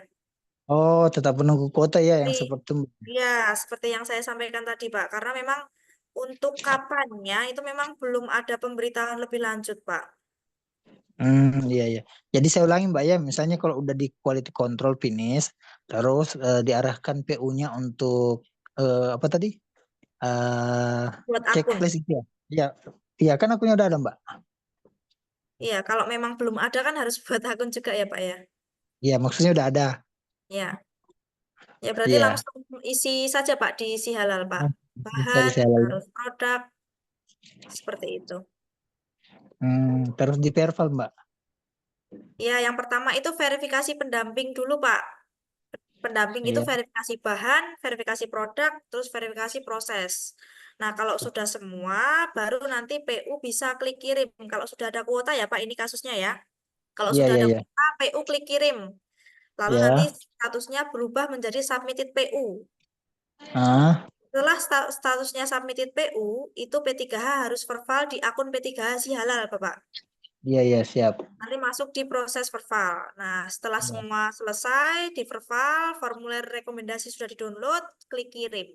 [SPEAKER 9] Oh, tetap menunggu kuota ya yang
[SPEAKER 1] Jadi,
[SPEAKER 9] seperti itu.
[SPEAKER 1] ya seperti yang saya sampaikan tadi Pak. Karena memang untuk kapannya itu memang belum ada pemberitahuan lebih lanjut Pak.
[SPEAKER 9] Iya. Jadi saya ulangi, Mbak ya, misalnya kalau udah di quality control finish, terus diarahkan PU-nya untuk apa tadi?
[SPEAKER 1] Buat akun.
[SPEAKER 9] Checklist itu ya. Iya, iya kan akunnya udah ada, Mbak.
[SPEAKER 1] Iya, kalau memang belum ada kan harus buat akun juga ya Pak ya.
[SPEAKER 9] Iya, maksudnya udah ada.
[SPEAKER 1] Ya, ya berarti
[SPEAKER 9] Iya.
[SPEAKER 1] langsung isi saja Pak di si halal Pak.
[SPEAKER 9] Bisa di
[SPEAKER 1] Bahan,
[SPEAKER 9] saya lagi.
[SPEAKER 1] terus produk, seperti itu.
[SPEAKER 9] Terus di Perval, Mbak.
[SPEAKER 1] Ya, yang pertama itu verifikasi pendamping dulu Pak. Pendamping itu
[SPEAKER 9] Iya.
[SPEAKER 1] verifikasi bahan, verifikasi produk, terus verifikasi proses. Nah, kalau sudah semua, baru nanti PU bisa klik kirim. Kalau sudah ada kuota ya Pak, ini kasusnya ya. Kalau
[SPEAKER 9] Iya,
[SPEAKER 1] sudah
[SPEAKER 9] iya,
[SPEAKER 1] ada
[SPEAKER 9] iya.
[SPEAKER 1] kuota, PU klik kirim. Lalu nanti
[SPEAKER 9] Ya.
[SPEAKER 1] statusnya berubah menjadi submitted PU.
[SPEAKER 9] Ah,
[SPEAKER 1] Setelah statusnya submitted PU, itu P3H harus verval di akun P3H si halal, Bapak.
[SPEAKER 9] iya, siap.
[SPEAKER 1] Nanti masuk di proses verval. Nah, setelah
[SPEAKER 9] Iya.
[SPEAKER 1] semua selesai, di verval, formulir rekomendasi sudah di-download, klik kirim.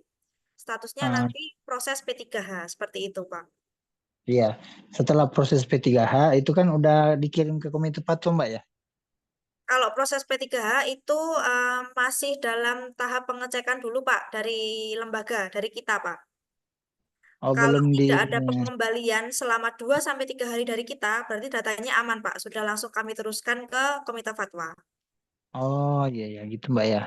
[SPEAKER 1] Statusnya
[SPEAKER 9] Ah,
[SPEAKER 1] nanti proses P3H, seperti itu, Pak.
[SPEAKER 9] iya. Setelah proses P3H itu kan udah dikirim ke Komite Fatwa, Mbak ya?
[SPEAKER 1] Kalau proses P3H itu masih dalam tahap pengecekan dulu, Pak, dari lembaga, dari kita, Pak.
[SPEAKER 9] Oh,
[SPEAKER 1] Kalau
[SPEAKER 9] belum di
[SPEAKER 1] tidak ada pengembalian selama 2 sampai 3 hari dari kita, berarti datanya aman, Pak. Sudah langsung kami teruskan ke Komite Fatwa.
[SPEAKER 9] Oh, iya gitu, Mbak ya.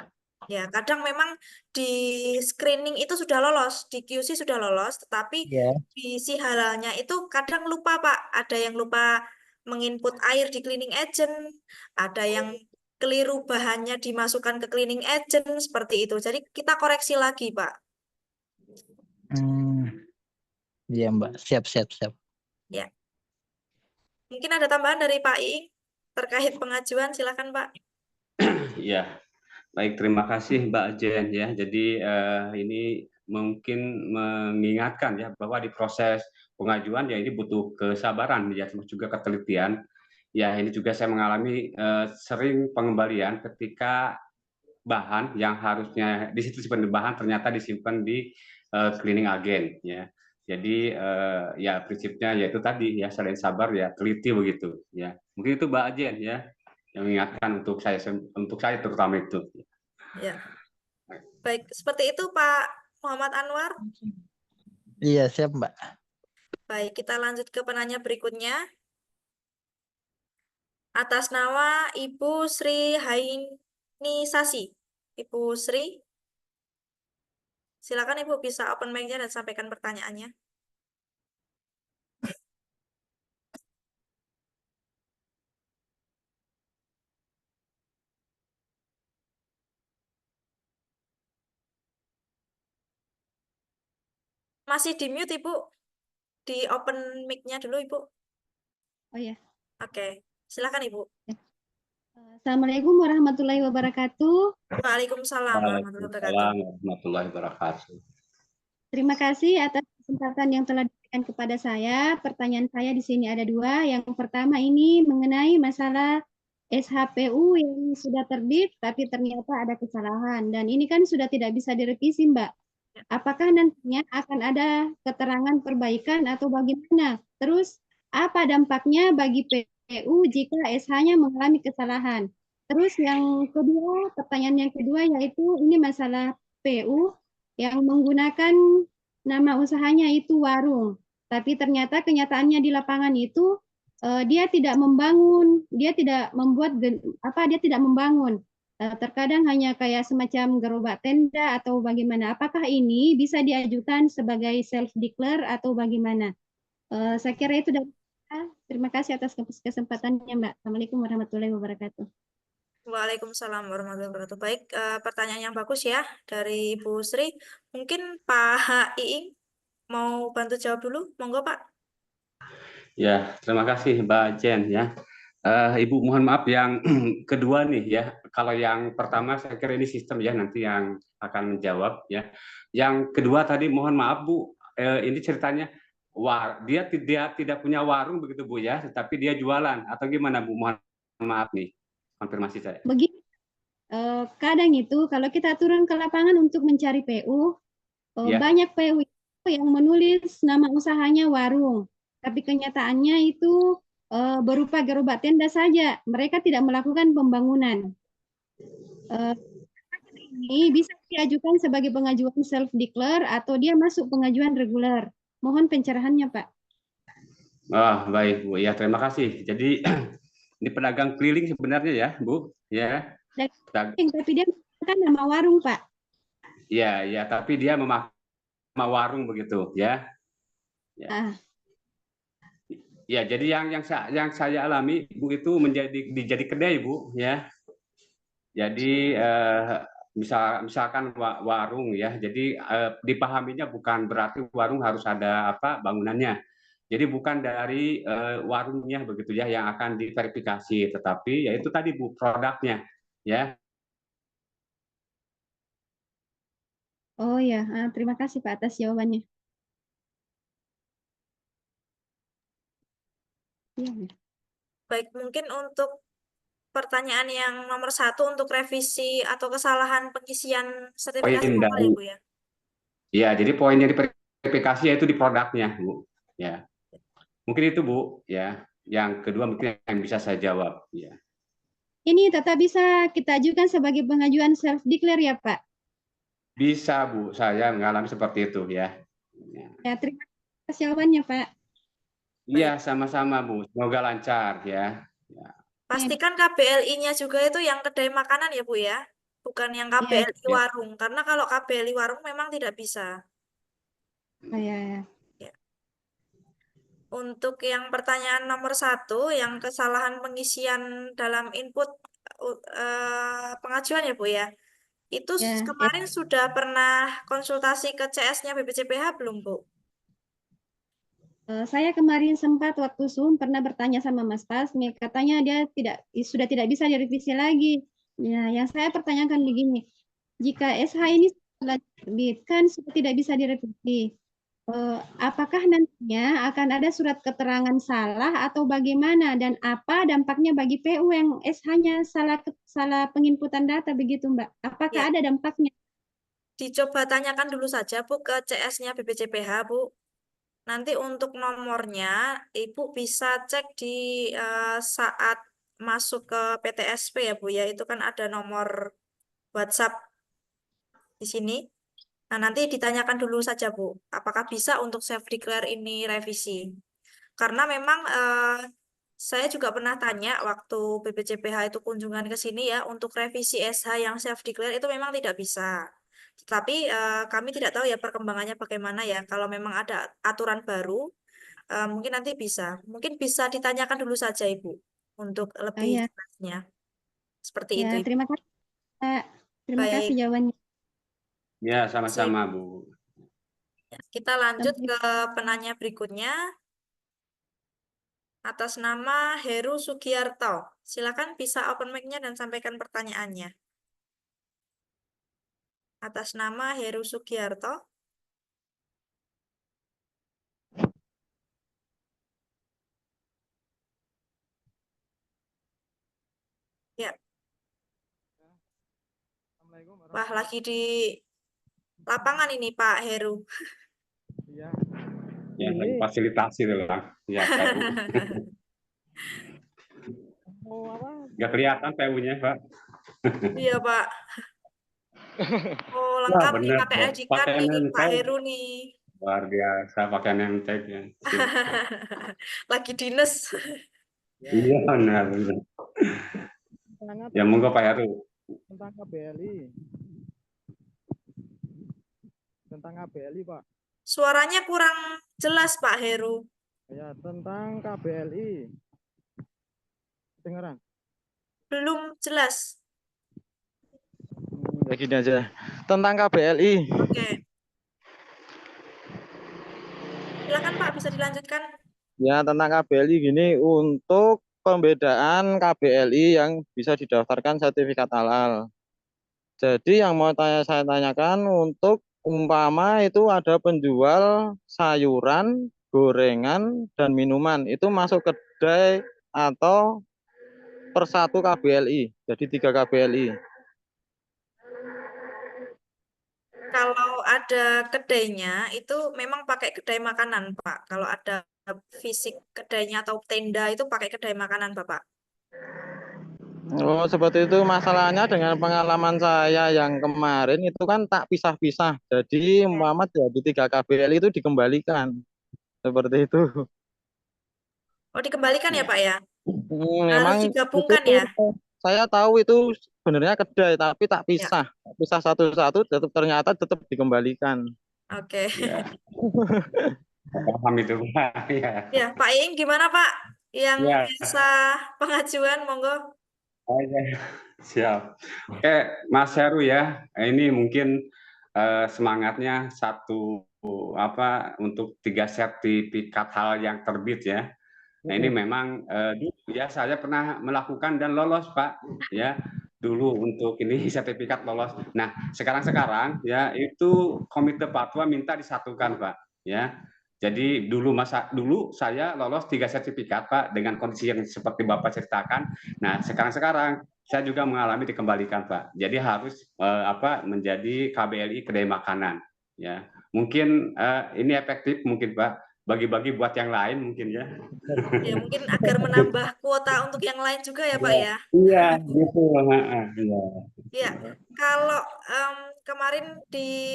[SPEAKER 1] Ya, kadang memang di screening itu sudah lolos, di QC sudah lolos, tetapi
[SPEAKER 9] Iya.
[SPEAKER 1] di si halalnya itu kadang lupa, Pak. Ada yang lupa menginput air di cleaning agent, ada yang keliru bahannya dimasukkan ke cleaning agent, seperti itu. Jadi kita koreksi lagi, Pak.
[SPEAKER 9] Hmm, iya, Mbak. Siap.
[SPEAKER 1] Ya. Mungkin ada tambahan dari Pak Iing terkait pengajuan, silakan Pak.
[SPEAKER 3] ya. Baik, terima kasih Mbak Jen ya. Jadi ini mungkin mengingatkan ya bahwa di proses pengajuan ya ini butuh kesabaran ya, termasuk juga ketelitian. Ya, ini juga saya mengalami sering pengembalian ketika bahan yang harusnya di situ simpan bahan ternyata disimpan di cleaning agent ya. Jadi ya prinsipnya yaitu tadi ya selain sabar ya teliti begitu ya. Mungkin itu Mbak Ajen ya yang mengingatkan untuk saya terutama itu.
[SPEAKER 1] Ya, baik seperti itu Pak Muhammad Anwar.
[SPEAKER 9] Iya, siap, Mbak.
[SPEAKER 1] Baik, kita lanjut ke penanya berikutnya. Atas nama Ibu Sri Hainisasi. Ibu Sri, silakan Ibu bisa open mic-nya dan sampaikan pertanyaannya. Masih di mute, Ibu. Di open mic-nya dulu, Ibu.
[SPEAKER 10] Oh ya.
[SPEAKER 1] Oke, silakan Ibu.
[SPEAKER 10] Assalamualaikum warahmatullahi wabarakatuh.
[SPEAKER 1] Waalaikumsalam warahmatullahi wabarakatuh.
[SPEAKER 3] Waalaikumsalam warahmatullahi wabarakatuh.
[SPEAKER 10] Terima kasih atas kesempatan yang telah diberikan kepada saya. Pertanyaan saya di sini ada dua. Yang pertama ini mengenai masalah SHPU yang sudah terbit tapi ternyata ada kesalahan. Dan ini kan sudah tidak bisa direvisi, Mbak. Apakah nantinya akan ada keterangan perbaikan atau bagaimana? Terus apa dampaknya bagi PU jika SH-nya mengalami kesalahan? Terus yang kedua, pertanyaan yang kedua yaitu ini masalah PU yang menggunakan nama usahanya itu warung. Tapi ternyata kenyataannya di lapangan itu dia tidak membangun, dia tidak membuat dia tidak membangun. Terkadang hanya kayak semacam gerobak tenda atau bagaimana. Apakah ini bisa diajukan sebagai self declare atau bagaimana? Saya kira itu dari saya. Terima kasih atas kesempatannya, Mbak. Assalamualaikum warahmatullahi wabarakatuh.
[SPEAKER 1] Waalaikumsalam warahmatullahi wabarakatuh. Baik, pertanyaan yang bagus ya dari Ibu Sri. Mungkin Pak Iing mau bantu jawab dulu, monggo Pak.
[SPEAKER 3] Ya, terima kasih Mbak Jen ya. Ibu mohon maaf yang kedua nih ya. Kalau yang pertama saya kira ini sistem ya nanti yang akan menjawab ya. Yang kedua tadi mohon maaf Bu, ini ceritanya dia tidak punya warung begitu Bu ya, tetapi dia jualan atau gimana Bu? Mohon maaf nih konfirmasi saya.
[SPEAKER 10] Begini, kadang itu kalau kita turun ke lapangan untuk mencari PU,
[SPEAKER 3] Ya.
[SPEAKER 10] banyak PU yang menulis nama usahanya warung, tapi kenyataannya itu berupa gerobak tenda saja. Mereka tidak melakukan pembangunan. Ini bisa diajukan sebagai pengajuan self declare atau dia masuk pengajuan reguler. Mohon pencerahannya, Pak.
[SPEAKER 3] Baik Bu, ya terima kasih. Jadi ini pedagang keliling sebenarnya ya Bu, ya.
[SPEAKER 10] Tapi dia menggunakan nama warung, Pak.
[SPEAKER 3] Ya, ya, tapi dia memakai nama warung begitu, ya. Ya. Ya, jadi yang saya alami Bu itu menjadi kedai Bu, ya. Jadi misalkan warung ya, jadi dipahaminya bukan berarti warung harus ada bangunannya. Jadi bukan dari warungnya begitu ya yang akan diverifikasi, tetapi ya itu tadi Bu produknya, ya.
[SPEAKER 10] Oh ya, terima kasih Pak atas jawabannya.
[SPEAKER 1] Baik, mungkin untuk pertanyaan yang nomor 1 untuk revisi atau kesalahan pengisian sertifikasi formal ya Bu ya.
[SPEAKER 3] Ya, jadi poinnya di verifikasi yaitu di produknya Bu. Ya, mungkin itu Bu. Ya, yang kedua mungkin yang bisa saya jawab. Ya.
[SPEAKER 10] Ini tetap bisa kita ajukan sebagai pengajuan self declare ya Pak?
[SPEAKER 3] Bisa Bu, saya mengalami seperti itu ya.
[SPEAKER 10] Ya, terima kasih jawabannya Pak.
[SPEAKER 3] Iya, sama-sama Bu. Semoga lancar ya.
[SPEAKER 1] Pastikan KBLI-nya juga itu yang kedai makanan ya Bu ya, bukan yang KBLI warung. Karena kalau KBLI warung memang tidak bisa.
[SPEAKER 10] Ya.
[SPEAKER 1] Untuk yang pertanyaan nomor 1, yang kesalahan pengisian dalam input pengajuan ya Bu ya, itu kemarin sudah pernah konsultasi ke CS-nya BPJPH belum Bu?
[SPEAKER 10] Saya kemarin sempat waktu Zoom pernah bertanya sama Mas Pasmi, katanya dia sudah tidak bisa direvisi lagi. Ya, yang saya pertanyakan begini, jika SH ini sudah terbit kan sudah tidak bisa direvisi. Apakah nantinya akan ada surat keterangan salah atau bagaimana dan apa dampaknya bagi PU yang SH-nya salah penginputan data begitu Mbak? Apakah ada dampaknya?
[SPEAKER 1] Dicoba tanyakan dulu saja Bu ke CS-nya BPJPH Bu. Nanti untuk nomornya Ibu bisa cek di saat masuk ke PTSP ya Bu ya, itu kan ada nomor WhatsApp di sini. Nah, nanti ditanyakan dulu saja Bu, apakah bisa untuk self declare ini revisi. Karena memang saya juga pernah tanya waktu BPJPH itu kunjungan ke sini ya, untuk revisi SH yang self declare itu memang tidak bisa. Tetapi kami tidak tahu ya perkembangannya bagaimana ya. Kalau memang ada aturan baru, mungkin nanti bisa. Mungkin bisa ditanyakan dulu saja Ibu untuk lebih jelasnya. Seperti itu Ibu.
[SPEAKER 10] Terima kasih Pak. Terima kasih jawabannya.
[SPEAKER 3] Ya, sama-sama Bu.
[SPEAKER 1] Kita lanjut
[SPEAKER 10] Sampai
[SPEAKER 1] ke penanya berikutnya. Atas nama Heru Sugiarto. Silakan bisa open mic-nya dan sampaikan pertanyaannya. Atas nama Heru Sugiarto. Ya, wah lagi di lapangan ini Pak Heru.
[SPEAKER 11] Iya,
[SPEAKER 3] Ya, lagi
[SPEAKER 11] ini
[SPEAKER 3] fasilitasi dulu lah. Ya, PU.
[SPEAKER 11] mau apa?
[SPEAKER 3] Nggak kelihatan PU-nya, Pak.
[SPEAKER 1] Iya Pak. Oh
[SPEAKER 3] Wah,
[SPEAKER 1] lengkap nih
[SPEAKER 3] bener.
[SPEAKER 1] pakai ID card
[SPEAKER 3] Pakai
[SPEAKER 1] nih
[SPEAKER 3] name
[SPEAKER 1] Pak
[SPEAKER 3] tag.
[SPEAKER 1] Heru nih.
[SPEAKER 3] Luar biasa, pakai name tag ya. Sip.
[SPEAKER 1] Lagi dinas.
[SPEAKER 11] Ya,
[SPEAKER 3] Iya, benar, benar.
[SPEAKER 11] tanya
[SPEAKER 3] Ya, monggo Pak Heru.
[SPEAKER 11] tentang KBLI. Tentang KBLI, Pak.
[SPEAKER 1] Suaranya kurang jelas Pak Heru.
[SPEAKER 11] Ya, tentang KBLI. Dengeran?
[SPEAKER 1] Belum jelas.
[SPEAKER 11] Ya gini aja. Tentang KBLI.
[SPEAKER 1] Oke. Silakan Pak bisa dilanjutkan.
[SPEAKER 11] Ya, tentang KBLI gini, untuk pembedaan KBLI yang bisa didaftarkan sertifikat halal. Jadi yang mau saya tanyakan, untuk umpama itu ada penjual sayuran, gorengan, dan minuman. Itu masuk kedai atau per satu KBLI. Jadi 3 KBLI.
[SPEAKER 1] Kalau ada kedainya itu memang pakai kedai makanan Pak. Kalau ada fisik kedainya atau tenda itu pakai kedai makanan Bapak.
[SPEAKER 11] Oh, seperti itu. Masalahnya dengan pengalaman saya yang kemarin itu kan tak pisah-pisah. Jadi umpama jadi 3 KBLI itu dikembalikan. Seperti itu.
[SPEAKER 1] Oh dikembalikan ya Pak ya? Harus
[SPEAKER 11] Memang itu
[SPEAKER 1] digabungkan ya?
[SPEAKER 11] saya tahu itu sebenarnya kedai, tapi tak
[SPEAKER 1] Ya.
[SPEAKER 11] pisah. Pisah satu-satu, ternyata tetap dikembalikan.
[SPEAKER 1] Oke.
[SPEAKER 3] Ya. Paham itu, Pak. Ya.
[SPEAKER 1] Ya Pak Iing gimana Pak? Yang
[SPEAKER 3] Ya.
[SPEAKER 1] biasa pengajuan monggo.
[SPEAKER 3] Oh, ya. Siap. Oke, Mas Heru ya. Ini mungkin semangatnya satu untuk 3 sertifikat halal yang terbit ya. Nah, ini memang dulu ya saya pernah melakukan dan lolos Pak ya. Dulu untuk ini sertifikat lolos. Nah, sekarang ya itu Komite Fatwa minta disatukan Pak ya. Jadi dulu saya lolos 3 sertifikat Pak dengan kondisi yang seperti Bapak ceritakan. Nah, sekarang saya juga mengalami dikembalikan Pak. Jadi harus menjadi KBLI kedai makanan ya. Mungkin ini efektif mungkin Pak. Bagi-bagi buat yang lain mungkin ya.
[SPEAKER 1] Ya mungkin agar menambah kuota untuk yang lain juga ya Pak ya.
[SPEAKER 3] Iya, gitu. Iya.
[SPEAKER 1] Ya, kalau kemarin di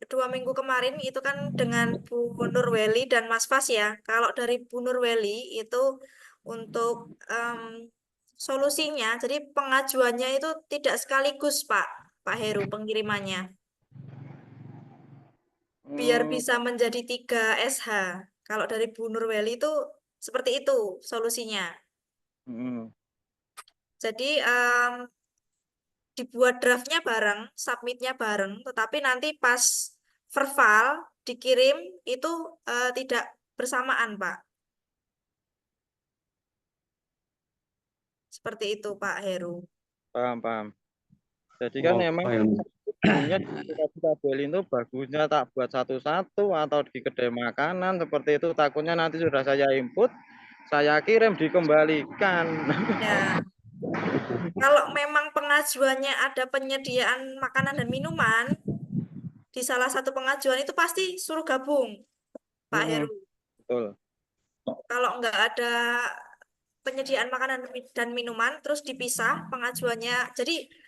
[SPEAKER 1] 2 minggu kemarin itu kan dengan Bu Nurweli dan Mas Fas ya. Kalau dari Bu Nurweli itu untuk solusinya, jadi pengajuannya itu tidak sekaligus Pak Heru pengirimannya. Biar bisa menjadi 3 SH. Kalau dari Bu Nurweli itu seperti itu solusinya. Jadi dibuat draftnya bareng, submitnya bareng, tetapi nanti pas verbal dikirim itu tidak bersamaan, Pak. Seperti itu, Pak Heru.
[SPEAKER 11] Paham. Jadi kan memang sebelumnya di KBLI itu bagusnya tak buat satu-satu atau di kedai makanan seperti itu. Takutnya nanti sudah saya input, saya kirim dikembalikan.
[SPEAKER 1] Ya. Kalau memang pengajuannya ada penyediaan makanan dan minuman, di salah satu pengajuan itu pasti suruh gabung, Pak Heru.
[SPEAKER 11] Betul.
[SPEAKER 1] Kalau nggak ada penyediaan makanan dan minuman, terus dipisah pengajuannya, jadi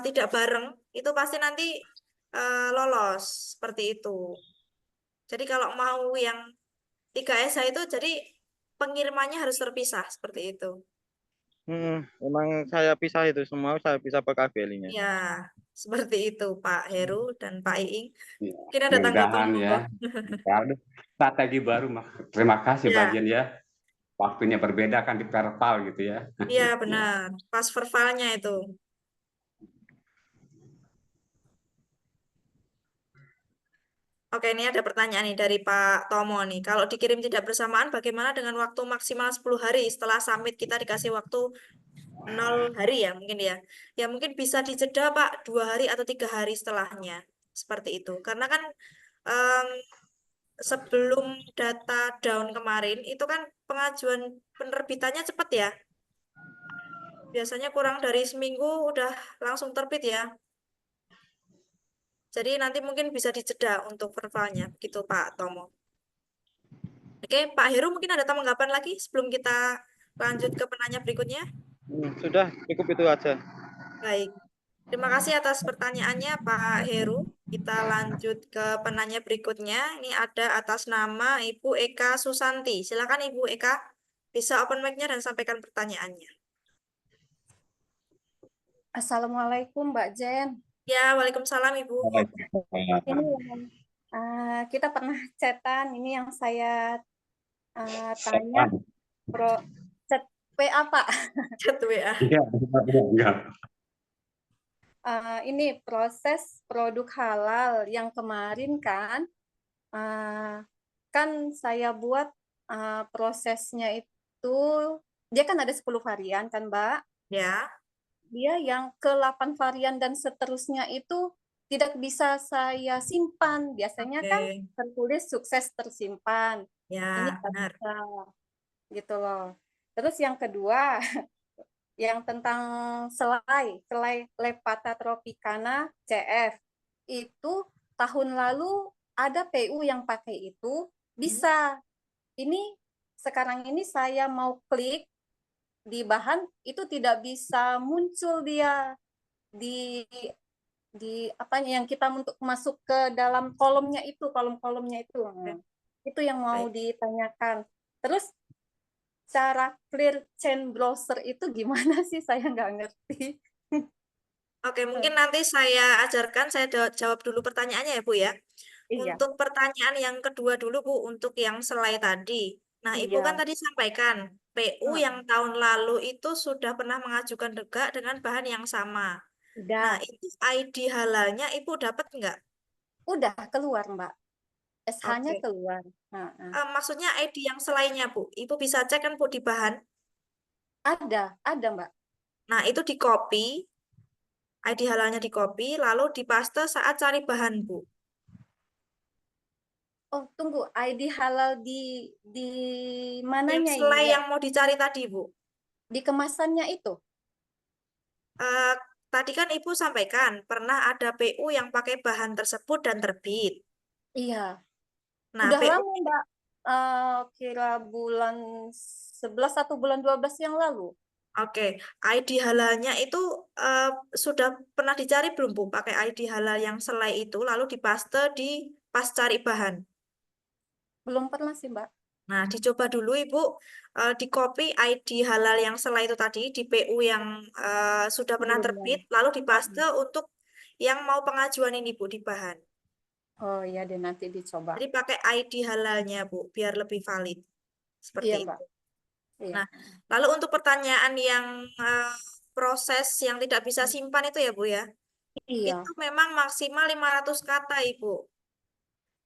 [SPEAKER 1] tidak bareng, itu pasti nanti lolos, seperti itu. Jadi kalau mau yang 3 SH itu, jadi pengirimannya harus terpisah, seperti itu.
[SPEAKER 11] Memang saya pisah itu semua, saya pisah per KBLI-nya.
[SPEAKER 1] Ya, seperti itu Pak Heru dan Pak Iing.
[SPEAKER 3] Ya,
[SPEAKER 1] Mungkin ada tanggapan
[SPEAKER 3] ya. Strategi baru, terima kasih
[SPEAKER 1] ya.
[SPEAKER 3] bagian ya. Waktunya berbeda kan di verbal gitu ya.
[SPEAKER 1] Iya benar, pas verbalnya itu. Oke, ini ada pertanyaan nih dari Pak Tomo nih. Kalau dikirim tidak bersamaan, bagaimana dengan waktu maksimal 10 hari setelah submit kita dikasih waktu 0 hari ya mungkin ya. Ya mungkin bisa dijeda Pak 2 hari atau 3 hari setelahnya. Seperti itu. Karena kan em, sebelum data down kemarin itu kan pengajuan penerbitannya cepat ya. Biasanya kurang dari seminggu udah langsung terbit ya. Jadi nanti mungkin bisa dijeda untuk verbalnya, gitu Pak Tomo. Oke, Pak Heru mungkin ada tanggapan lagi sebelum kita lanjut ke penanya berikutnya.
[SPEAKER 11] Sudah cukup itu aja.
[SPEAKER 1] Baik, terima kasih atas pertanyaannya Pak Heru. Kita lanjut ke penanya berikutnya. Ini ada atas nama Ibu Eka Susanti. Silakan Ibu Eka, bisa open mic-nya dan sampaikan pertanyaannya.
[SPEAKER 12] Assalamualaikum Mbak Jen.
[SPEAKER 1] Ya, Waalaikumsalam Ibu.
[SPEAKER 12] Ini kita pernah chatan, ini yang saya tanya chat WA Pak.
[SPEAKER 1] Chat WA.
[SPEAKER 3] Iya, enggak.
[SPEAKER 12] Ini proses produk halal yang kemarin kan, kan saya buat prosesnya itu, dia kan ada 10 varian kan Mbak?
[SPEAKER 1] Ya.
[SPEAKER 12] Dia yang ke-8 varian dan seterusnya itu tidak bisa saya simpan. Biasanya kan tertulis sukses tersimpan. Ini
[SPEAKER 1] Ya, benar.
[SPEAKER 12] bisa, gitu loh. Terus yang kedua, yang tentang selai Lepata tropicana CF. Itu tahun lalu ada PU yang pakai itu, bisa. Ini sekarang ini saya mau klik di bahan itu tidak bisa muncul dia di apanya yang kita untuk masuk ke dalam kolomnya itu, kolom-kolomnya itu. Itu yang mau ditanyakan. Terus cara clear chain browser itu gimana sih, saya nggak ngerti.
[SPEAKER 1] Oke, mungkin nanti saya ajarkan, saya jawab dulu pertanyaannya ya Bu ya.
[SPEAKER 12] Iya.
[SPEAKER 1] Untuk pertanyaan yang kedua dulu Bu, untuk yang selai tadi. Nah, Ibu kan tadi sampaikan, PU yang tahun lalu itu sudah pernah mengajukan DEGA dengan bahan yang sama. Nah, itu ID halalnya Ibu dapat nggak?
[SPEAKER 12] Udah keluar Mbak. SH-nya
[SPEAKER 1] Oke.
[SPEAKER 12] keluar.
[SPEAKER 1] Maksudnya ID yang selainya Bu, Ibu bisa cek kan Bu di bahan?
[SPEAKER 12] Ada Mbak.
[SPEAKER 1] Nah, itu di copy, ID halalnya di copy, lalu dipaste saat cari bahan Bu.
[SPEAKER 12] Oh, tunggu, ID halal di mananya
[SPEAKER 1] Yang selai
[SPEAKER 12] ini?
[SPEAKER 1] yang mau dicari tadi, Bu.
[SPEAKER 12] Di kemasannya itu?
[SPEAKER 1] Tadi kan Ibu sampaikan, pernah ada PU yang pakai bahan tersebut dan terbit.
[SPEAKER 12] Iya.
[SPEAKER 1] Nah,
[SPEAKER 12] udah
[SPEAKER 1] PU
[SPEAKER 12] lama, Mbak. Kira bulan 11 atau bulan 12 yang lalu.
[SPEAKER 1] Oke, ID halalnya itu sudah pernah dicari belum, Bu? Pakai ID halal yang selai itu, lalu dipaste di pas cari bahan.
[SPEAKER 12] Belum pernah sih, Mbak.
[SPEAKER 1] Nah, dicoba dulu Ibu, di copy ID halal yang selai itu tadi, di PU yang sudah pernah terbit, lalu dipaste untuk yang mau pengajuan ini, Bu, di bahan.
[SPEAKER 12] Oh iya deh, nanti dicoba.
[SPEAKER 1] Jadi pakai ID halalnya, Bu, biar lebih valid. Seperti
[SPEAKER 12] Iya,
[SPEAKER 1] itu.
[SPEAKER 12] Mbak. Iya.
[SPEAKER 1] Nah, lalu untuk pertanyaan yang proses yang tidak bisa simpan itu ya, Bu ya?
[SPEAKER 12] Iya.
[SPEAKER 1] Itu memang maksimal 500 kata, Ibu.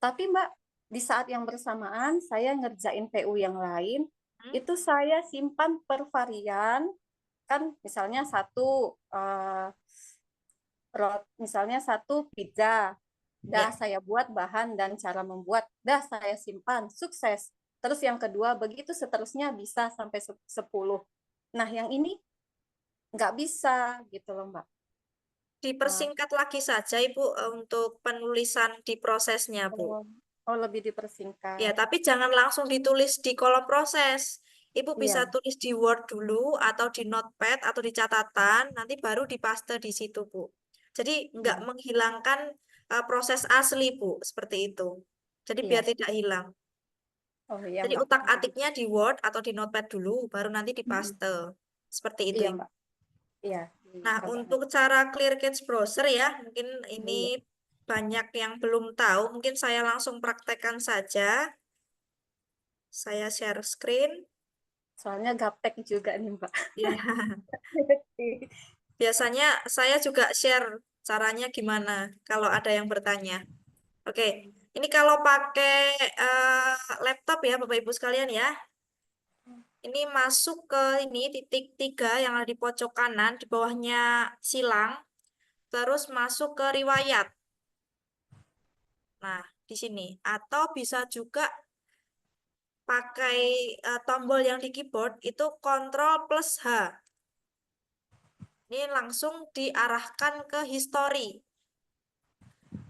[SPEAKER 12] Tapi Mbak, di saat yang bersamaan saya ngerjain PU yang lain, itu saya simpan per varian, kan misalnya misalnya satu pizza, dah saya buat bahan dan cara membuat, dah saya simpan, sukses. Terus yang kedua, begitu seterusnya bisa sampai 10. Nah, yang ini nggak bisa gitu loh, Mbak.
[SPEAKER 1] Dipersingkat lagi saja, Ibu, untuk penulisan di prosesnya, Bu.
[SPEAKER 12] Oh, lebih dipersingkat.
[SPEAKER 1] Ya, tapi jangan langsung ditulis di kolom proses. Ibu bisa tulis di Word dulu, atau di Notepad, atau di catatan, nanti baru dipaste di situ, Bu. Jadi nggak menghilangkan proses asli, Bu, seperti itu. Jadi biar tidak hilang.
[SPEAKER 12] Oh iya,
[SPEAKER 1] Jadi
[SPEAKER 12] Mbak.
[SPEAKER 1] utak-atiknya di Word atau di Notepad dulu, baru nanti dipaste. Seperti itu.
[SPEAKER 12] Iya, Mbak. Iya.
[SPEAKER 1] Nah, untuk cara clear cache browser ya, mungkin ini banyak yang belum tahu. Mungkin saya langsung praktekkan saja. Saya share screen.
[SPEAKER 12] Soalnya gaptek juga nih, Mbak.
[SPEAKER 1] Ya. Biasanya saya juga share caranya gimana kalau ada yang bertanya. Oke, Ini kalau pakai laptop ya Bapak Ibu sekalian ya. Ini masuk ke ini titik 3 yang ada di pojok kanan, di bawahnya silang. Terus masuk ke riwayat. Nah, di sini. Atau bisa juga pakai tombol yang di keyboard itu Ctrl+H. Ini langsung diarahkan ke history.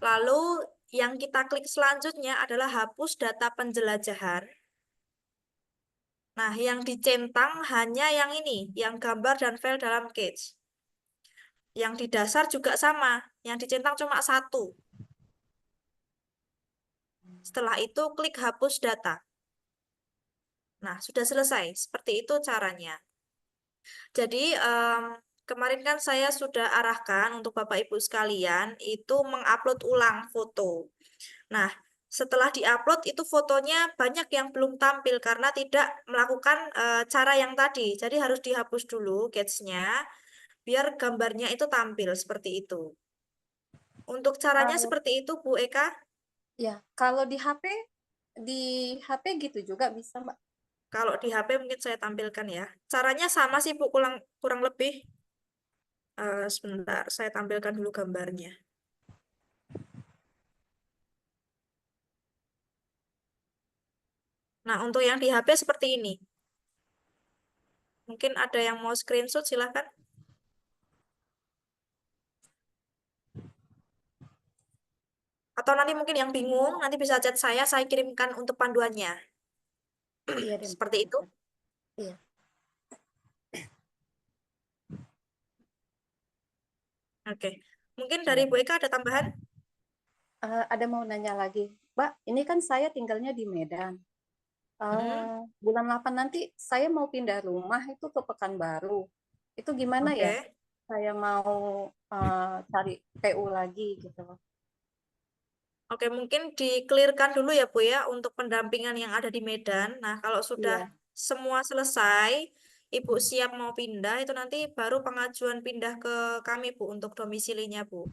[SPEAKER 1] Lalu yang kita klik selanjutnya adalah hapus data penjelajahan. Nah, yang dicentang hanya yang ini, yang gambar dan file dalam cache. Yang di dasar juga sama, yang dicentang cuma 1. Setelah itu klik hapus data. Nah, sudah selesai. Seperti itu caranya. Jadi, kemarin kan saya sudah arahkan untuk Bapak Ibu sekalian itu mengupload ulang foto. Nah, setelah diupload itu fotonya banyak yang belum tampil karena tidak melakukan cara yang tadi. Jadi harus dihapus dulu cache-nya biar gambarnya itu tampil seperti itu. Untuk caranya seperti itu, Bu Eka.
[SPEAKER 12] Ya, kalau di HP gitu juga bisa, Mbak.
[SPEAKER 1] Kalau di HP mungkin saya tampilkan ya. Caranya sama sih, Bu, kurang lebih. Sebentar, saya tampilkan dulu gambarnya. Nah, untuk yang di HP seperti ini. Mungkin ada yang mau screenshot, silahkan. Atau nanti mungkin yang bingung, nanti bisa chat saya kirimkan untuk panduannya.
[SPEAKER 12] Iya, deh,
[SPEAKER 1] Seperti itu.
[SPEAKER 12] Iya.
[SPEAKER 1] Oke. Mungkin dari Bu Eka ada tambahan?
[SPEAKER 12] Ada mau nanya lagi, Mbak. Ini kan saya tinggalnya di Medan. Bulan 8 nanti saya mau pindah rumah itu ke Pekanbaru. Itu gimana ya? Saya mau cari PU lagi gitu.
[SPEAKER 1] Oke, mungkin di-clearkan dulu ya Bu ya untuk pendampingan yang ada di Medan. Nah, kalau sudah semua selesai, Ibu siap mau pindah, itu nanti baru pengajuan pindah ke kami Bu untuk domisilinya Bu.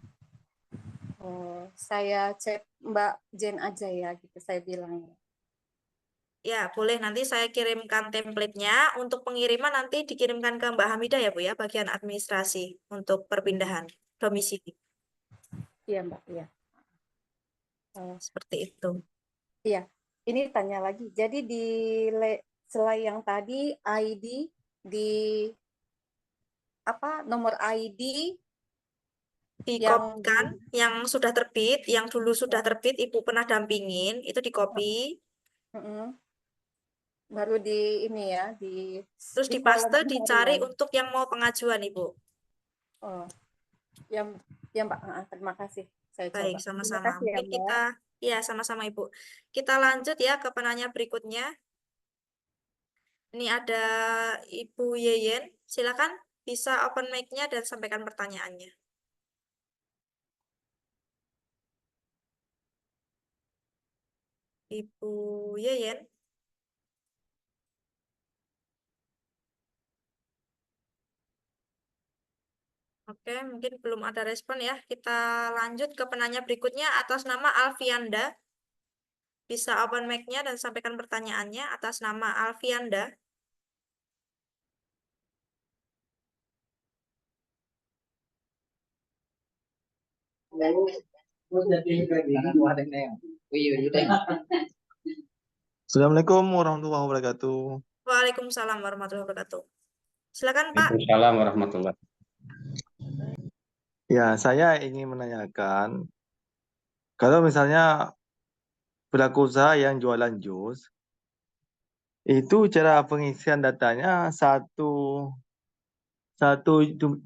[SPEAKER 12] Oh, saya cek Mbak Jen aja ya gitu saya bilang.
[SPEAKER 1] Ya, boleh nanti saya kirimkan template-nya. Untuk pengiriman nanti dikirimkan ke Mbak Hamidah ya Bu ya, bagian administrasi untuk perpindahan domisili.
[SPEAKER 12] Iya Mbak, iya.
[SPEAKER 1] Seperti itu.
[SPEAKER 12] Iya, ini tanya lagi. Jadi di selain yang tadi ID di apa nomor ID
[SPEAKER 1] dikopikan yang sudah terbit, yang dulu sudah terbit Ibu pernah dampingin, itu dikopi.
[SPEAKER 12] Baru di ini ya,
[SPEAKER 1] terus dipaste, dicari untuk yang mau pengajuan Ibu.
[SPEAKER 12] Oh, ya Mbak, terima kasih. Saya
[SPEAKER 1] Baik,
[SPEAKER 12] coba.
[SPEAKER 1] sama-sama.
[SPEAKER 12] Terima kasih ya,
[SPEAKER 1] Mungkin
[SPEAKER 12] Mbak.
[SPEAKER 1] kita, ya sama-sama Ibu. Kita lanjut ya ke penanya berikutnya. Ini ada Ibu Yeyen, silakan bisa open mic-nya dan sampaikan pertanyaannya. Ibu Yeyen. Oke, mungkin belum ada respon ya. Kita lanjut ke penanya berikutnya atas nama Alfianda. Bisa open mic-nya dan sampaikan pertanyaannya atas nama Alfianda.
[SPEAKER 11] Assalamualaikum warahmatullahi wabarakatuh.
[SPEAKER 1] Waalaikumsalam warahmatullahi wabarakatuh. Silakan Pak.
[SPEAKER 3] Waalaikumsalam warahmatullahi.
[SPEAKER 11] Ya, saya ingin menanyakan, kalau misalnya pelaku usaha yang jualan jus, itu cara pengisian datanya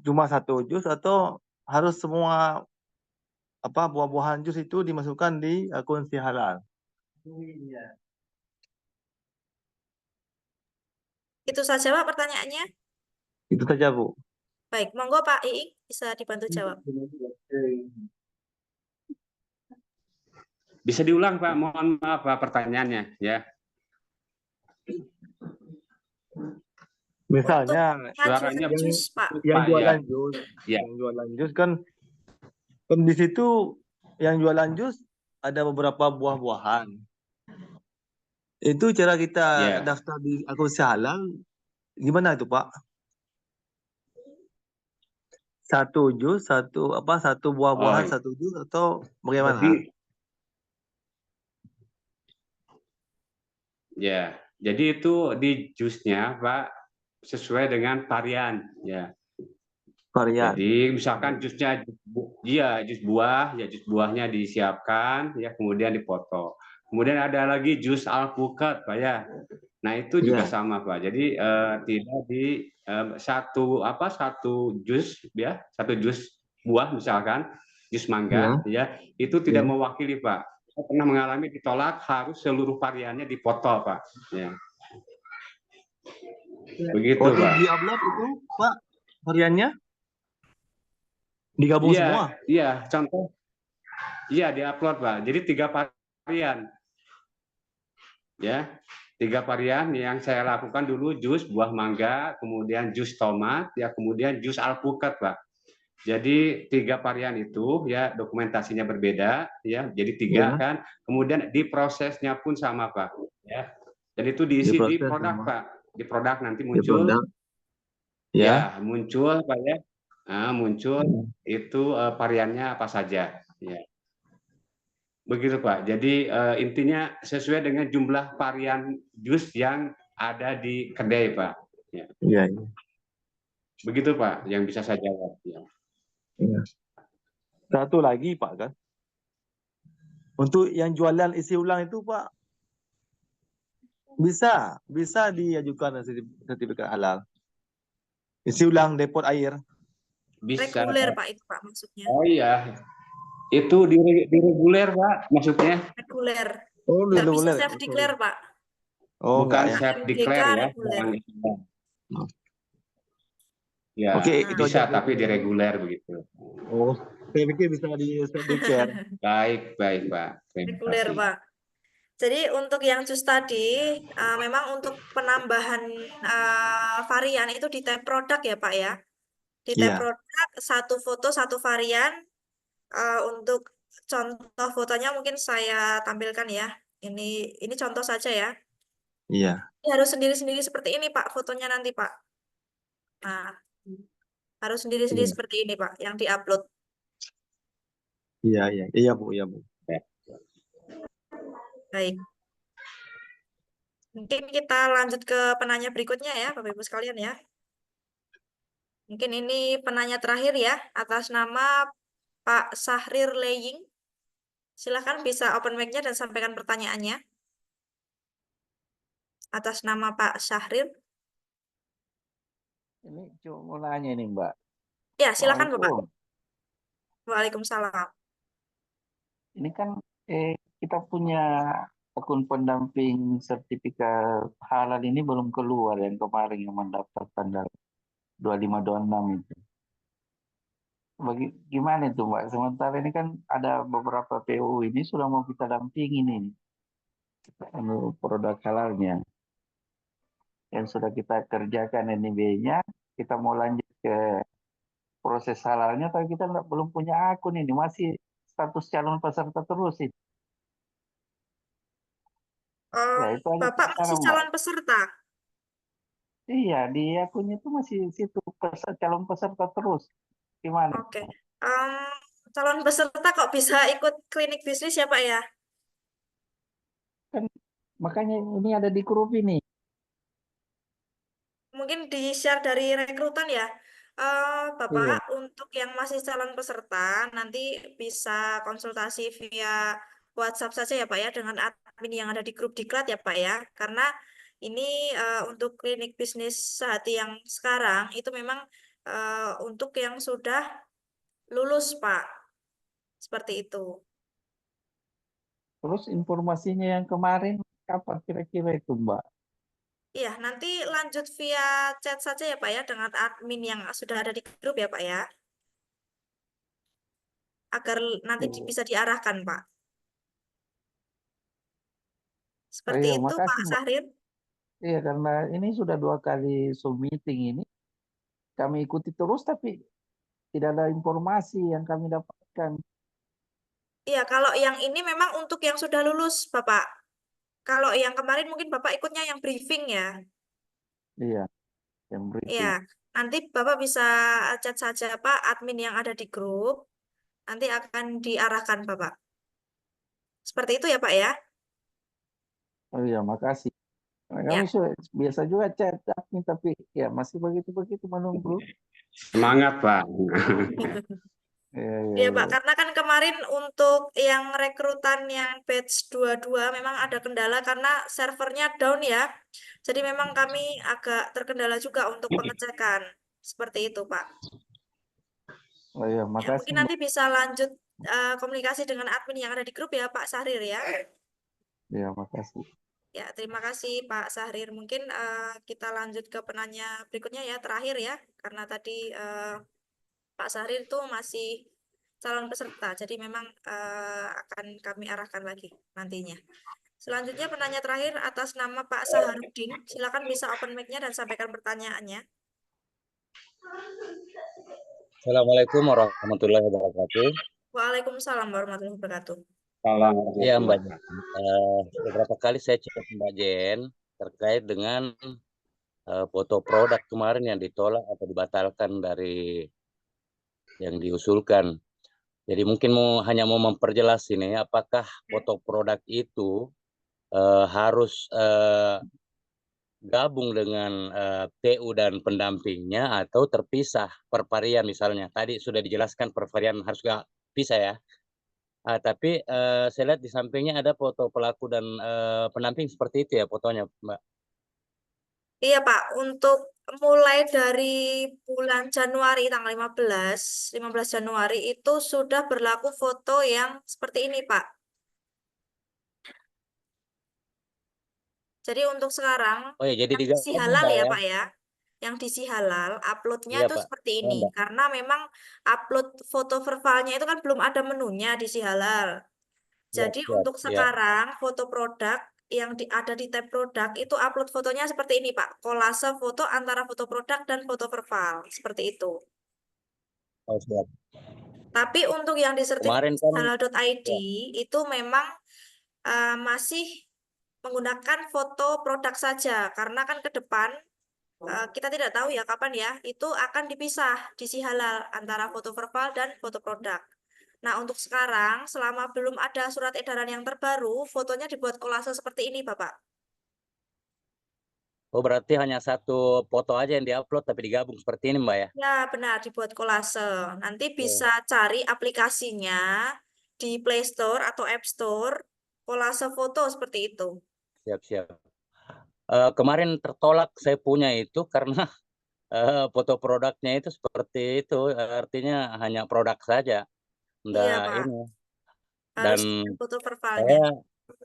[SPEAKER 11] cuma satu jus atau harus semua buah-buahan jus itu dimasukkan di akun si halal?
[SPEAKER 1] Itu saja Pak pertanyaannya.
[SPEAKER 11] Itu saja Bu.
[SPEAKER 1] Baik, monggo Pak Iing bisa dibantu jawab.
[SPEAKER 3] Bisa diulang Pak, mohon maaf Pak pertanyaannya ya.
[SPEAKER 11] Misalnya
[SPEAKER 3] suaranya
[SPEAKER 1] jus, Pak.
[SPEAKER 11] yang
[SPEAKER 3] Pak,
[SPEAKER 11] jualan
[SPEAKER 3] ya.
[SPEAKER 11] jus,
[SPEAKER 3] Ya.
[SPEAKER 11] yang jualan jus kan di situ yang jualan jus
[SPEAKER 13] ada beberapa buah-buahan. Itu cara kita
[SPEAKER 3] Ya,
[SPEAKER 13] daftar di akuntansi halal gimana itu Pak? Satu jus, satu buah-buahan,
[SPEAKER 3] oh,
[SPEAKER 13] satu jus atau bagaimana?
[SPEAKER 3] jadi ya, jadi itu di jusnya Pak sesuai dengan varian ya.
[SPEAKER 13] Varian.
[SPEAKER 3] Jadi misalkan jusnya jus buah, ya jus buahnya disiapkan, ya kemudian dipoto. Kemudian ada lagi jus alpukat, Pak ya. Nah itu juga
[SPEAKER 13] Iya.
[SPEAKER 3] sama Pak. Jadi tidak di satu jus ya, satu jus buah misalkan jus mangga ya, itu tidak
[SPEAKER 13] Iya.
[SPEAKER 3] mewakili Pak. Saya pernah mengalami ditolak harus seluruh variannya dipoto Pak. Ya. Begitu
[SPEAKER 13] Waktu
[SPEAKER 3] Pak.
[SPEAKER 13] di-upload itu Pak variannya digabung
[SPEAKER 3] Iya,
[SPEAKER 13] semua.
[SPEAKER 3] iya, contoh. Iya, diupload Pak. Jadi 3 varian. Ya, 3 varian yang saya lakukan dulu jus buah mangga, kemudian jus tomat, ya kemudian jus alpukat Pak. Jadi 3 varian itu ya dokumentasinya berbeda ya. Jadi 3
[SPEAKER 13] Iya.
[SPEAKER 3] kan. Kemudian diprosesnya pun sama Pak. Ya. Dan itu diisi di
[SPEAKER 13] Diproses
[SPEAKER 3] produk
[SPEAKER 13] sama.
[SPEAKER 3] Pak. Di produk nanti
[SPEAKER 13] Di
[SPEAKER 3] muncul.
[SPEAKER 13] produk.
[SPEAKER 3] Ya,
[SPEAKER 13] Ya.
[SPEAKER 3] muncul Pak ya. Nah, muncul itu variannya apa saja. Ya. Begitu Pak. Jadi intinya sesuai dengan jumlah varian jus yang ada di kedai Pak. Ya.
[SPEAKER 13] Iya.
[SPEAKER 3] Begitu Pak, yang bisa saya jawab. Ya.
[SPEAKER 13] Iya. Satu lagi Pak kan. Untuk yang jualan isi ulang itu Pak bisa diajukan sertifikat halal. Isi ulang depot air.
[SPEAKER 3] Bisa.
[SPEAKER 1] Reguler Pak itu Pak maksudnya.
[SPEAKER 3] Oh iya. Itu direguler Pak maksudnya.
[SPEAKER 1] Reguler.
[SPEAKER 13] Oh,
[SPEAKER 1] Nggak bisa
[SPEAKER 13] reguler.
[SPEAKER 1] self declare Pak.
[SPEAKER 13] Oh,
[SPEAKER 3] Bukan
[SPEAKER 13] enggak ya.
[SPEAKER 3] self
[SPEAKER 1] MDK
[SPEAKER 3] declare ya.
[SPEAKER 1] reguler.
[SPEAKER 3] Ya,
[SPEAKER 13] Oke, itu
[SPEAKER 3] bisa
[SPEAKER 13] aja.
[SPEAKER 3] tapi direguler begitu.
[SPEAKER 13] Oh, saya pikir bisa di self declare.
[SPEAKER 3] Baik, baik Pak. Terima
[SPEAKER 1] Reguler
[SPEAKER 3] kasih.
[SPEAKER 1] Pak. Jadi untuk yang jus tadi, memang untuk penambahan varian itu di tab produk ya Pak ya. Di tab
[SPEAKER 13] Iya.
[SPEAKER 1] produk, satu foto, satu varian. Untuk contoh fotonya mungkin saya tampilkan ya. Ini contoh saja ya.
[SPEAKER 13] Iya.
[SPEAKER 1] Ini harus sendiri-sendiri seperti ini Pak, fotonya nanti Pak. Nah, harus sendiri-sendiri
[SPEAKER 13] Iya.
[SPEAKER 1] seperti ini Pak, yang diupload.
[SPEAKER 13] Iya, iya. Iya, Bu, iya, Bu.
[SPEAKER 1] Baik. Mungkin kita lanjut ke penanya berikutnya ya, Bapak Ibu sekalian ya. Mungkin ini penanya terakhir ya, atas nama Pak Sahrir Leying. Silakan bisa open mic-nya dan sampaikan pertanyaannya. Atas nama Pak Sahrir.
[SPEAKER 6] Ini cuma mau nanya nih Mbak.
[SPEAKER 1] Ya, silakan Bapak.
[SPEAKER 6] Assalamualaikum.
[SPEAKER 1] Waalaikumsalam.
[SPEAKER 6] Ini kan kita punya akun pendamping sertifikat halal ini belum keluar yang kemarin yang mendaftar tanggal 25-26 itu. Gimana itu Mbak? Sementara ini kan ada beberapa PU ini sudah mau kita dampingi nih untuk produk halalnya. Yang sudah kita kerjakan NIB-nya, kita mau lanjut ke proses halalnya, tapi kita belum punya akun ini, masih status calon peserta terus ini. Ya, itu aja
[SPEAKER 1] Bapak masih
[SPEAKER 6] Mbak.
[SPEAKER 1] calon peserta?
[SPEAKER 6] Iya, di akunnya itu masih situ calon peserta terus. Gimana?
[SPEAKER 1] Oke. Calon peserta kok bisa ikut klinik bisnis ya Pak ya?
[SPEAKER 6] Kan makanya ini ada di grup ini.
[SPEAKER 1] Mungkin di-share dari rekrutan ya. Bapak,
[SPEAKER 6] Iya.
[SPEAKER 1] untuk yang masih calon peserta, nanti bisa konsultasi via WhatsApp saja ya Pak ya, dengan admin yang ada di grup Diklat ya Pak ya. Karena ini untuk klinik bisnis Sehati yang sekarang, itu memang untuk yang sudah lulus Pak. Seperti itu.
[SPEAKER 6] Terus informasinya yang kemarin kapan kira-kira itu Mbak?
[SPEAKER 1] Iya, nanti lanjut via chat saja ya Pak ya, dengan admin yang sudah ada di grup ya Pak ya. Agar nanti bisa diarahkan Pak. Seperti
[SPEAKER 6] Iya,
[SPEAKER 1] itu Pak
[SPEAKER 6] makasih Mbak.
[SPEAKER 1] Sahrir.
[SPEAKER 6] Iya, karena ini sudah 2 kali Zoom meeting ini. Kami ikuti terus tapi tidak ada informasi yang kami dapatkan.
[SPEAKER 1] Iya, kalau yang ini memang untuk yang sudah lulus, Bapak. Kalau yang kemarin mungkin Bapak ikutnya yang briefing ya.
[SPEAKER 13] Iya, yang briefing.
[SPEAKER 1] Iya, nanti Bapak bisa chat saja Pak admin yang ada di grup. Nanti akan diarahkan Bapak. Seperti itu ya Pak ya.
[SPEAKER 13] Oh iya, makasih. Nah,
[SPEAKER 1] Ya.
[SPEAKER 13] kami biasa juga chat admin, tapi ya masih begitu-begitu menunggu.
[SPEAKER 3] Semangat, Pak.
[SPEAKER 13] Iya,
[SPEAKER 1] Iya Pak, karena kan kemarin untuk yang rekrutan yang batch 22 memang ada kendala karena servernya down ya. Jadi memang kami agak terkendala juga untuk pengecekan. Seperti itu Pak.
[SPEAKER 13] Oh iya,
[SPEAKER 1] Ya,
[SPEAKER 13] makasih.
[SPEAKER 1] mungkin nanti bisa lanjut komunikasi dengan admin yang ada di grup ya Pak Sahrir ya.
[SPEAKER 13] Iya, makasih.
[SPEAKER 1] Ya, terima kasih Pak Sahrir. Mungkin kita lanjut ke penanya berikutnya ya, terakhir ya. Karena tadi Pak Sahrir itu masih calon peserta, jadi memang akan kami arahkan lagi nantinya. Selanjutnya penanya terakhir atas nama Pak Saharudin. Silakan bisa open mic-nya dan sampaikan pertanyaannya.
[SPEAKER 14] Assalamualaikum warahmatullahi wabarakatuh.
[SPEAKER 1] Waalaikumsalam warahmatullahi wabarakatuh.
[SPEAKER 14] Ya Mbak, beberapa kali saya cek Mbak Jen terkait dengan foto produk kemarin yang ditolak atau dibatalkan dari yang diusulkan. Jadi mungkin hanya mau memperjelas ini, apakah foto produk itu harus gabung dengan TU dan pendampingnya atau terpisah per varian misalnya. Tadi sudah dijelaskan per varian harus gak pisah ya. Tapi saya lihat di sampingnya ada foto pelaku dan pendamping seperti itu ya fotonya, Mbak.
[SPEAKER 1] Iya Pak, untuk mulai dari bulan Januari tanggal 15 Januari itu sudah berlaku foto yang seperti ini Pak. Jadi untuk sekarang
[SPEAKER 14] Oh ya, jadi
[SPEAKER 1] yang isi
[SPEAKER 14] digabung
[SPEAKER 1] halal
[SPEAKER 14] Mbak
[SPEAKER 1] ya
[SPEAKER 14] ya.
[SPEAKER 1] Pak ya. Yang diisi halal, uploadnya
[SPEAKER 14] Iya
[SPEAKER 1] tuh
[SPEAKER 14] Pak.
[SPEAKER 1] seperti
[SPEAKER 14] Ya,
[SPEAKER 1] ini.
[SPEAKER 14] Mbak.
[SPEAKER 1] Karena memang upload foto verbalnya itu kan belum ada menunya diisi halal.
[SPEAKER 14] Siap,
[SPEAKER 1] Jadi
[SPEAKER 14] siap,
[SPEAKER 1] untuk
[SPEAKER 14] ya.
[SPEAKER 1] sekarang foto produk yang ada di tab produk itu upload fotonya seperti ini Pak. Kolase foto antara foto produk dan foto verbal. Seperti itu.
[SPEAKER 14] Oh, siap.
[SPEAKER 1] Tapi untuk yang di
[SPEAKER 14] Kemarin
[SPEAKER 1] sertifikasi
[SPEAKER 14] kan
[SPEAKER 1] halal.id
[SPEAKER 14] ya,
[SPEAKER 1] itu memang masih menggunakan foto produk saja. Karena kan ke depan kita tidak tahu ya kapan ya, itu akan dipisah diisi halal antara foto verbal dan foto produk. Nah, untuk sekarang, selama belum ada surat edaran yang terbaru, fotonya dibuat kolase seperti ini, Bapak.
[SPEAKER 14] oh berarti hanya satu foto aja yang diupload tapi digabung seperti ini Mbak ya.
[SPEAKER 1] Ya, benar, dibuat kolase. Nanti bisa
[SPEAKER 14] Oh,
[SPEAKER 1] cari aplikasinya di Play Store atau App Store, kolase foto seperti itu.
[SPEAKER 14] siap, siap. Kemarin tertolak saya punya itu karena foto produknya itu seperti itu, artinya hanya produk saja,
[SPEAKER 1] Iya,
[SPEAKER 14] enggak
[SPEAKER 1] Pak.
[SPEAKER 14] ini.
[SPEAKER 1] Harus
[SPEAKER 14] Dan
[SPEAKER 1] foto verbalnya.
[SPEAKER 14] saya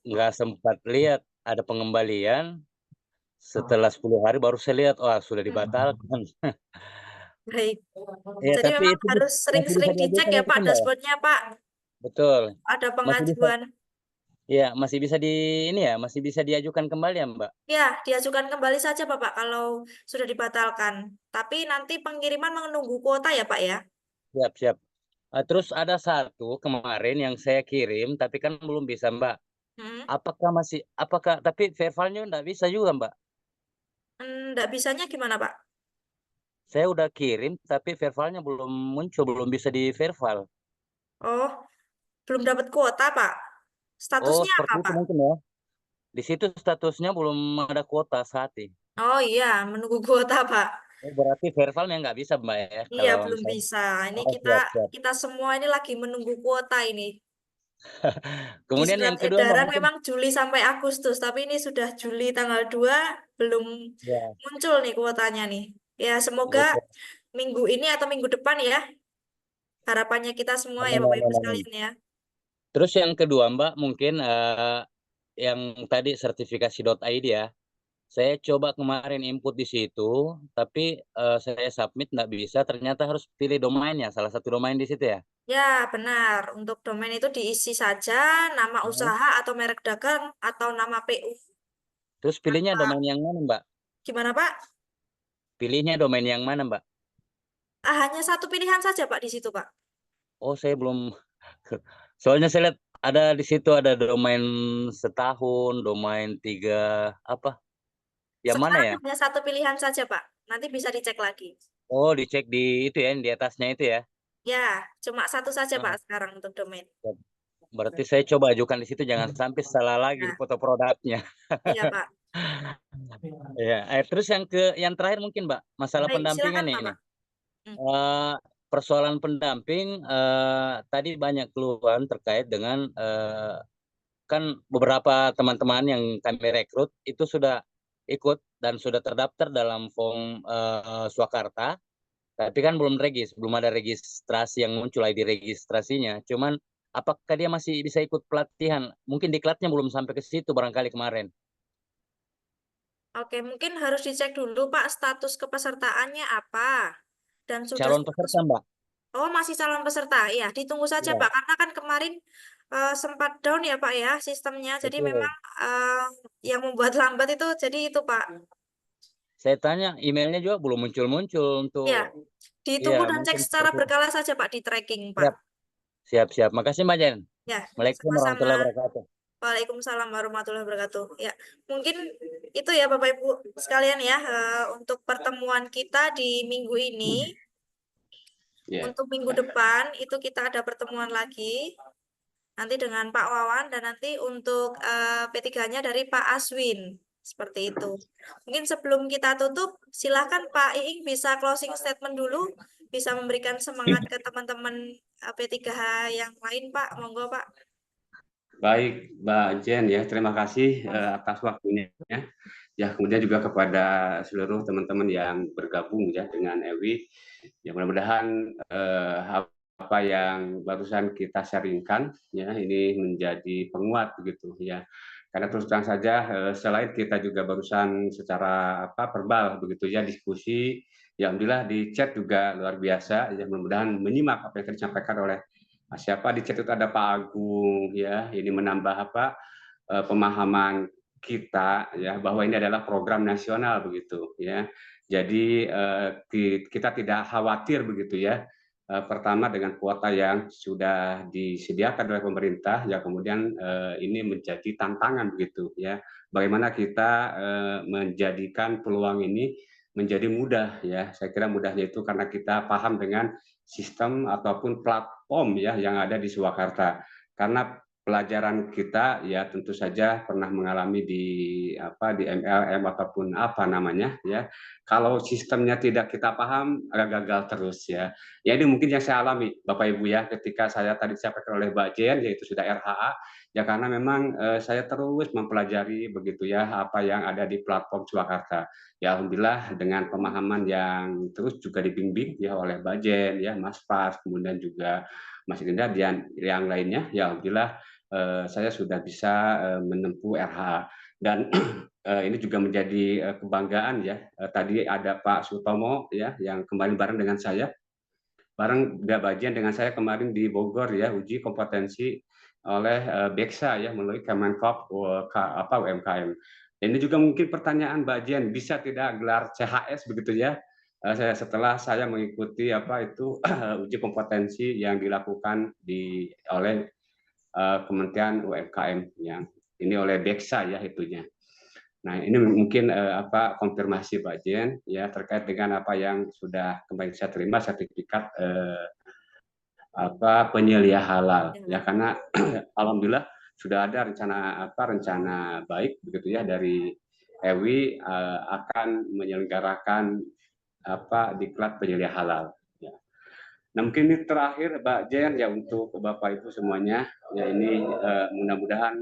[SPEAKER 14] nggak sempat lihat ada pengembalian. Setelah 10 hari baru saya lihat, wah sudah dibatalkan.
[SPEAKER 1] Baik.
[SPEAKER 14] Ya,
[SPEAKER 1] Jadi
[SPEAKER 14] tapi
[SPEAKER 1] memang
[SPEAKER 14] itu
[SPEAKER 1] harus
[SPEAKER 14] masih
[SPEAKER 1] sering-sering
[SPEAKER 14] bisa
[SPEAKER 1] dicek
[SPEAKER 14] diajukan
[SPEAKER 1] ya,
[SPEAKER 14] itu
[SPEAKER 1] Pak,
[SPEAKER 14] kan, Mbak ya?
[SPEAKER 1] dashboardnya, Pak.
[SPEAKER 14] Betul.
[SPEAKER 1] Ada
[SPEAKER 14] Masih bisa,
[SPEAKER 1] pengajuan.
[SPEAKER 14] ya masih bisa ini ya, masih bisa diajukan kembali ya, Mbak.
[SPEAKER 1] Ya, diajukan kembali saja Bapak kalau sudah dibatalkan. Tapi nanti pengiriman menunggu kuota ya Pak ya.
[SPEAKER 14] Siap, siap. Terus ada satu kemarin yang saya kirim, tapi kan belum bisa, Mbak.
[SPEAKER 1] Hmm.
[SPEAKER 14] Apakah, tapi verbalnya enggak bisa juga, Mbak.
[SPEAKER 1] Nggak bisanya gimana Pak?
[SPEAKER 14] Saya udah kirim, tapi verbalnya belum muncul, belum bisa di verbal.
[SPEAKER 1] Oh, belum dapat kuota Pak.
[SPEAKER 14] Oh,
[SPEAKER 1] Statusnya apa
[SPEAKER 14] seperti itu
[SPEAKER 1] Pak?
[SPEAKER 14] mungkin ya. Di situ statusnya belum ada kuota saat ini.
[SPEAKER 1] Oh iya, menunggu kuota Pak.
[SPEAKER 14] Oh, berarti verbalnya nggak bisa, Mbak ya,
[SPEAKER 1] Iya,
[SPEAKER 14] kalau
[SPEAKER 1] belum
[SPEAKER 14] misalnya.
[SPEAKER 1] bisa. Ini
[SPEAKER 14] Oh,
[SPEAKER 1] kita
[SPEAKER 14] siap, siap.
[SPEAKER 1] kita semua ini lagi menunggu kuota ini. Di
[SPEAKER 14] Kemudian
[SPEAKER 1] surat
[SPEAKER 14] yang kedua, Mbak,
[SPEAKER 1] edaran
[SPEAKER 14] mungkin
[SPEAKER 1] memang Juli sampai Agustus, tapi ini sudah Juli tanggal 2 belum
[SPEAKER 14] ya,
[SPEAKER 1] muncul nih kuotanya nih. Ya, semoga
[SPEAKER 14] betul.
[SPEAKER 1] minggu ini atau minggu depan ya. Harapannya kita semua ya
[SPEAKER 14] Amin,
[SPEAKER 1] Bapak Ibu
[SPEAKER 14] amin, amin.
[SPEAKER 1] sekalian ya.
[SPEAKER 14] Terus yang kedua, Mbak, mungkin yang tadi sertifikasi.id ya. Saya coba kemarin input di situ, tapi saya submit nggak bisa. Ternyata harus pilih domainnya, salah satu domain di situ ya.
[SPEAKER 1] Ya, benar. Untuk domain itu diisi saja nama
[SPEAKER 14] Hmm.
[SPEAKER 1] usaha atau merek dagang atau nama PU.
[SPEAKER 14] Terus pilihnya
[SPEAKER 1] Apa?
[SPEAKER 14] domain yang mana, Mbak?
[SPEAKER 1] Gimana Pak?
[SPEAKER 14] Pilihnya domain yang mana, Mbak?
[SPEAKER 1] Hanya satu pilihan saja Pak di situ Pak.
[SPEAKER 14] Oh, saya belum Soalnya saya lihat ada di situ ada domain setahun, domain 3 apa? Yang mana
[SPEAKER 1] Sekarang
[SPEAKER 14] ya?
[SPEAKER 1] hanya satu pilihan saja, Pak. Nanti bisa dicek lagi.
[SPEAKER 14] Oh, dicek di itu ya, di atasnya itu ya.
[SPEAKER 1] Ya, cuma satu saja,
[SPEAKER 14] Ah,
[SPEAKER 1] Pak, sekarang untuk domain.
[SPEAKER 14] berarti saya coba ajukan di situ, jangan sampai salah lagi di
[SPEAKER 1] Nah,
[SPEAKER 14] foto produknya.
[SPEAKER 1] iya, Pak.
[SPEAKER 14] Ya, terus yang terakhir mungkin, Mbak, masalah
[SPEAKER 1] Baik,
[SPEAKER 14] pendampingan
[SPEAKER 1] silakan,
[SPEAKER 14] nih
[SPEAKER 1] Pak.
[SPEAKER 14] ini.
[SPEAKER 1] Pak.
[SPEAKER 14] Persoalan pendamping tadi banyak keluhan terkait dengan kan beberapa teman-teman yang kami rekrut itu sudah ikut dan sudah terdaftar dalam form Swakarta, tapi kan belum ada registrasi yang muncul ID registrasinya. Cuman apakah dia masih bisa ikut pelatihan? Mungkin diklatnya belum sampai ke situ barangkali kemarin.
[SPEAKER 1] Oke, mungkin harus dicek dulu, Pak, status kepesertaannya apa. Dan sudah
[SPEAKER 14] Calon peserta, Mbak.
[SPEAKER 1] Oh, masih calon peserta. Iya, ditunggu saja,
[SPEAKER 14] Iya,
[SPEAKER 1] Pak. Karena kan kemarin sempat down ya, Pak, ya, sistemnya. Jadi
[SPEAKER 14] betul.
[SPEAKER 1] memang yang membuat lambat itu jadi itu, Pak.
[SPEAKER 14] Saya tanya emailnya juga belum muncul-muncul untuk
[SPEAKER 1] Ya, ditunggu dan cek
[SPEAKER 14] mungkin
[SPEAKER 1] secara
[SPEAKER 14] seperti itu.
[SPEAKER 1] berkala saja, Pak, di tracking, Pak.
[SPEAKER 14] Siap. Makasih, Mbak Jen.
[SPEAKER 1] Ya,
[SPEAKER 14] Waalaikumsalam
[SPEAKER 1] sama-sama.
[SPEAKER 14] warahmatullahi wabarakatuh.
[SPEAKER 1] Waalaikumsalam warahmatullahi wabarakatuh. Ya, mungkin itu ya Bapak Ibu sekalian ya untuk pertemuan kita di minggu ini. Untuk minggu depan itu kita ada pertemuan lagi nanti dengan Pak Wawan dan nanti untuk P3-nya dari Pak Aswin. Seperti itu. Mungkin sebelum kita tutup, silakan Pak Iing bisa closing statement dulu, bisa memberikan semangat ke teman-teman P3H yang lain, Pak. Monggo, Pak.
[SPEAKER 3] Baik, Mbak Jen ya, terima kasih atas waktunya. Ya, kemudian juga kepada seluruh teman-teman yang bergabung ya dengan Ewi. Ya, mudah-mudahan apa yang barusan kita sharingkan ya ini menjadi penguat begitu ya. Karena terus terang saja selain kita juga barusan secara verbal begitu ya diskusi, ya alhamdulillah di chat juga luar biasa ya, mudah-mudahan menyimak apa yang disampaikan oleh siapa di chat itu ada Pak Agung ya, ini menambah pemahaman kita ya bahwa ini adalah program nasional begitu ya. Jadi kita tidak khawatir begitu ya. Pertama dengan kuota yang sudah disediakan oleh pemerintah ya, kemudian ini menjadi tantangan begitu ya. Bagaimana kita menjadikan peluang ini menjadi mudah ya. Saya kira mudahnya itu karena kita paham dengan sistem ataupun platform ya yang ada di Swakarta. Karena pelajaran kita ya tentu saja pernah mengalami di MLM ataupun apa namanya ya. Kalau sistemnya tidak kita paham agak gagal terus ya. Ya ini mungkin yang saya alami Bapak Ibu ya ketika saya tadi disampaikan oleh Mbak Jen yaitu sudah RHA ya, karena memang saya terus mempelajari begitu ya apa yang ada di platform Swakarta. Ya alhamdulillah dengan pemahaman yang terus juga dibimbing ya oleh Mbak Jen ya, Mas Fas, kemudian juga Mas Rinda dan yang lainnya ya alhamdulillah saya sudah bisa menempuh RH dan ini juga menjadi kebanggaan ya. Tadi ada Pak Sutomo ya yang kemarin bareng dengan saya, bareng bagian dengan saya kemarin di Bogor ya uji kompetensi oleh Beksa ya melalui Kemenkop UMKM. Ini juga mungkin pertanyaan Mbak Jen, bisa tidak gelar CHS begitu ya? Setelah saya mengikuti uji kompetensi yang dilakukan oleh Kementerian UMKM yang ini oleh Beksa ya itunya. Nah ini mungkin konfirmasi Pak Jen ya terkait dengan apa yang sudah kemarin saya terima sertifikat penyelia halal ya, karena alhamdulillah sudah ada rencana baik begitu ya dari Ewi akan menyelenggarakan diklat penyelia halal. Nah mungkin ini terakhir Mbak Jen ya untuk Bapak Ibu semuanya ya, ini mudah-mudahan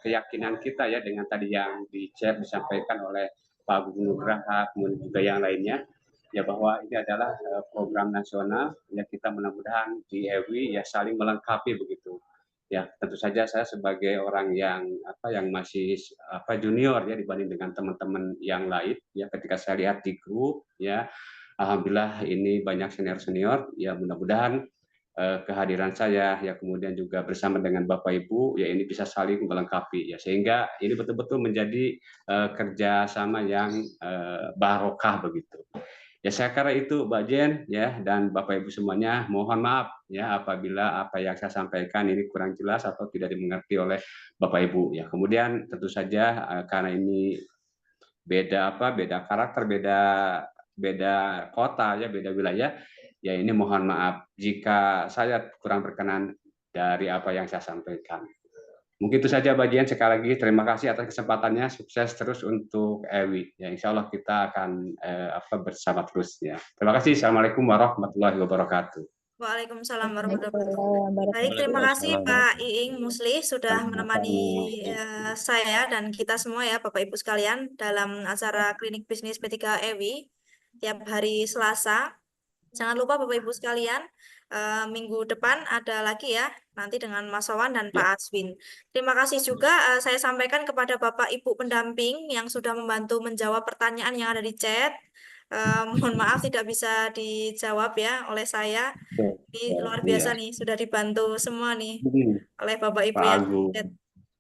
[SPEAKER 3] keyakinan kita ya dengan tadi yang di-share disampaikan oleh Pak Gubernur Graha kemudian juga yang lainnya ya bahwa ini adalah program nasional ya, kita mudah-mudahan di EWI ya saling melengkapi begitu ya. Tentu saja saya sebagai orang yang masih junior ya dibanding dengan teman-teman yang lain ya, ketika saya lihat di grup ya alhamdulillah ini banyak senior-senior ya, mudah-mudahan kehadiran saya ya kemudian juga bersama dengan Bapak Ibu ya ini bisa saling melengkapi ya, sehingga ini betul-betul menjadi kerjasama yang barokah begitu. Ya saya kira itu Mbak Jen ya, dan Bapak Ibu semuanya, mohon maaf ya apabila apa yang saya sampaikan ini kurang jelas atau tidak dimengerti oleh Bapak Ibu ya. Kemudian tentu saja karena ini beda karakter, beda kota ya, beda wilayah ya, ini mohon maaf jika saya kurang berkenan dari apa yang saya sampaikan. Mungkin itu saja Mbak Dian, sekali lagi terima kasih atas kesempatannya, sukses terus untuk Ewi ya, insya Allah kita akan bersama terus ya. Terima kasih. Assalamualaikum warahmatullahi wabarakatuh.
[SPEAKER 1] Waalaikumsalam warahmatullahi wabarakatuh. Baik, terima kasih Pak Iing Musli sudah menemani saya dan kita semua ya Bapak Ibu sekalian dalam acara Klinik Bisnis P3 Ewi tiap hari Selasa. Jangan lupa Bapak Ibu sekalian, minggu depan ada lagi ya, nanti dengan Mas Wawan dan Pak Aswin. Terima kasih juga saya sampaikan kepada Bapak Ibu pendamping yang sudah membantu menjawab pertanyaan yang ada di chat. Mohon maaf tidak bisa dijawab ya oleh saya. Ini luar biasa nih, sudah dibantu semua nih oleh Bapak Ibu yang di chat.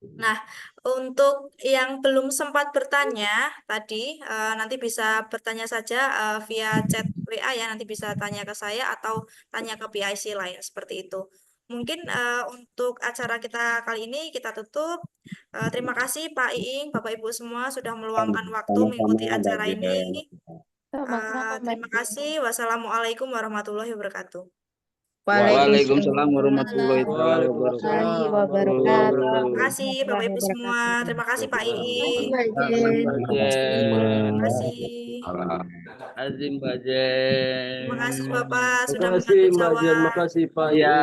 [SPEAKER 1] Nah, untuk yang belum sempat bertanya tadi, nanti bisa bertanya saja via chat WA ya, nanti bisa tanya ke saya atau tanya ke PIC lain seperti itu. Mungkin untuk acara kita kali ini kita tutup. Terima kasih Pak Iing, Bapak Ibu semua sudah meluangkan waktu mengikuti acara ini. Terima kasih. Wassalamualaikum warahmatullahi wabarakatuh.
[SPEAKER 11] Waalaikumsalam warahmatullahi wabarakatuh.
[SPEAKER 1] Terima kasih Bapak Ibu semua. Terima kasih Pak Iing. Terima kasih.
[SPEAKER 5] Azim Mbak Jen.
[SPEAKER 1] Terima kasih Bapak sudah
[SPEAKER 5] Terima kasih
[SPEAKER 1] membantu
[SPEAKER 5] Mbak Jen,
[SPEAKER 1] jawab.
[SPEAKER 5] makasih Pak.
[SPEAKER 11] Ya.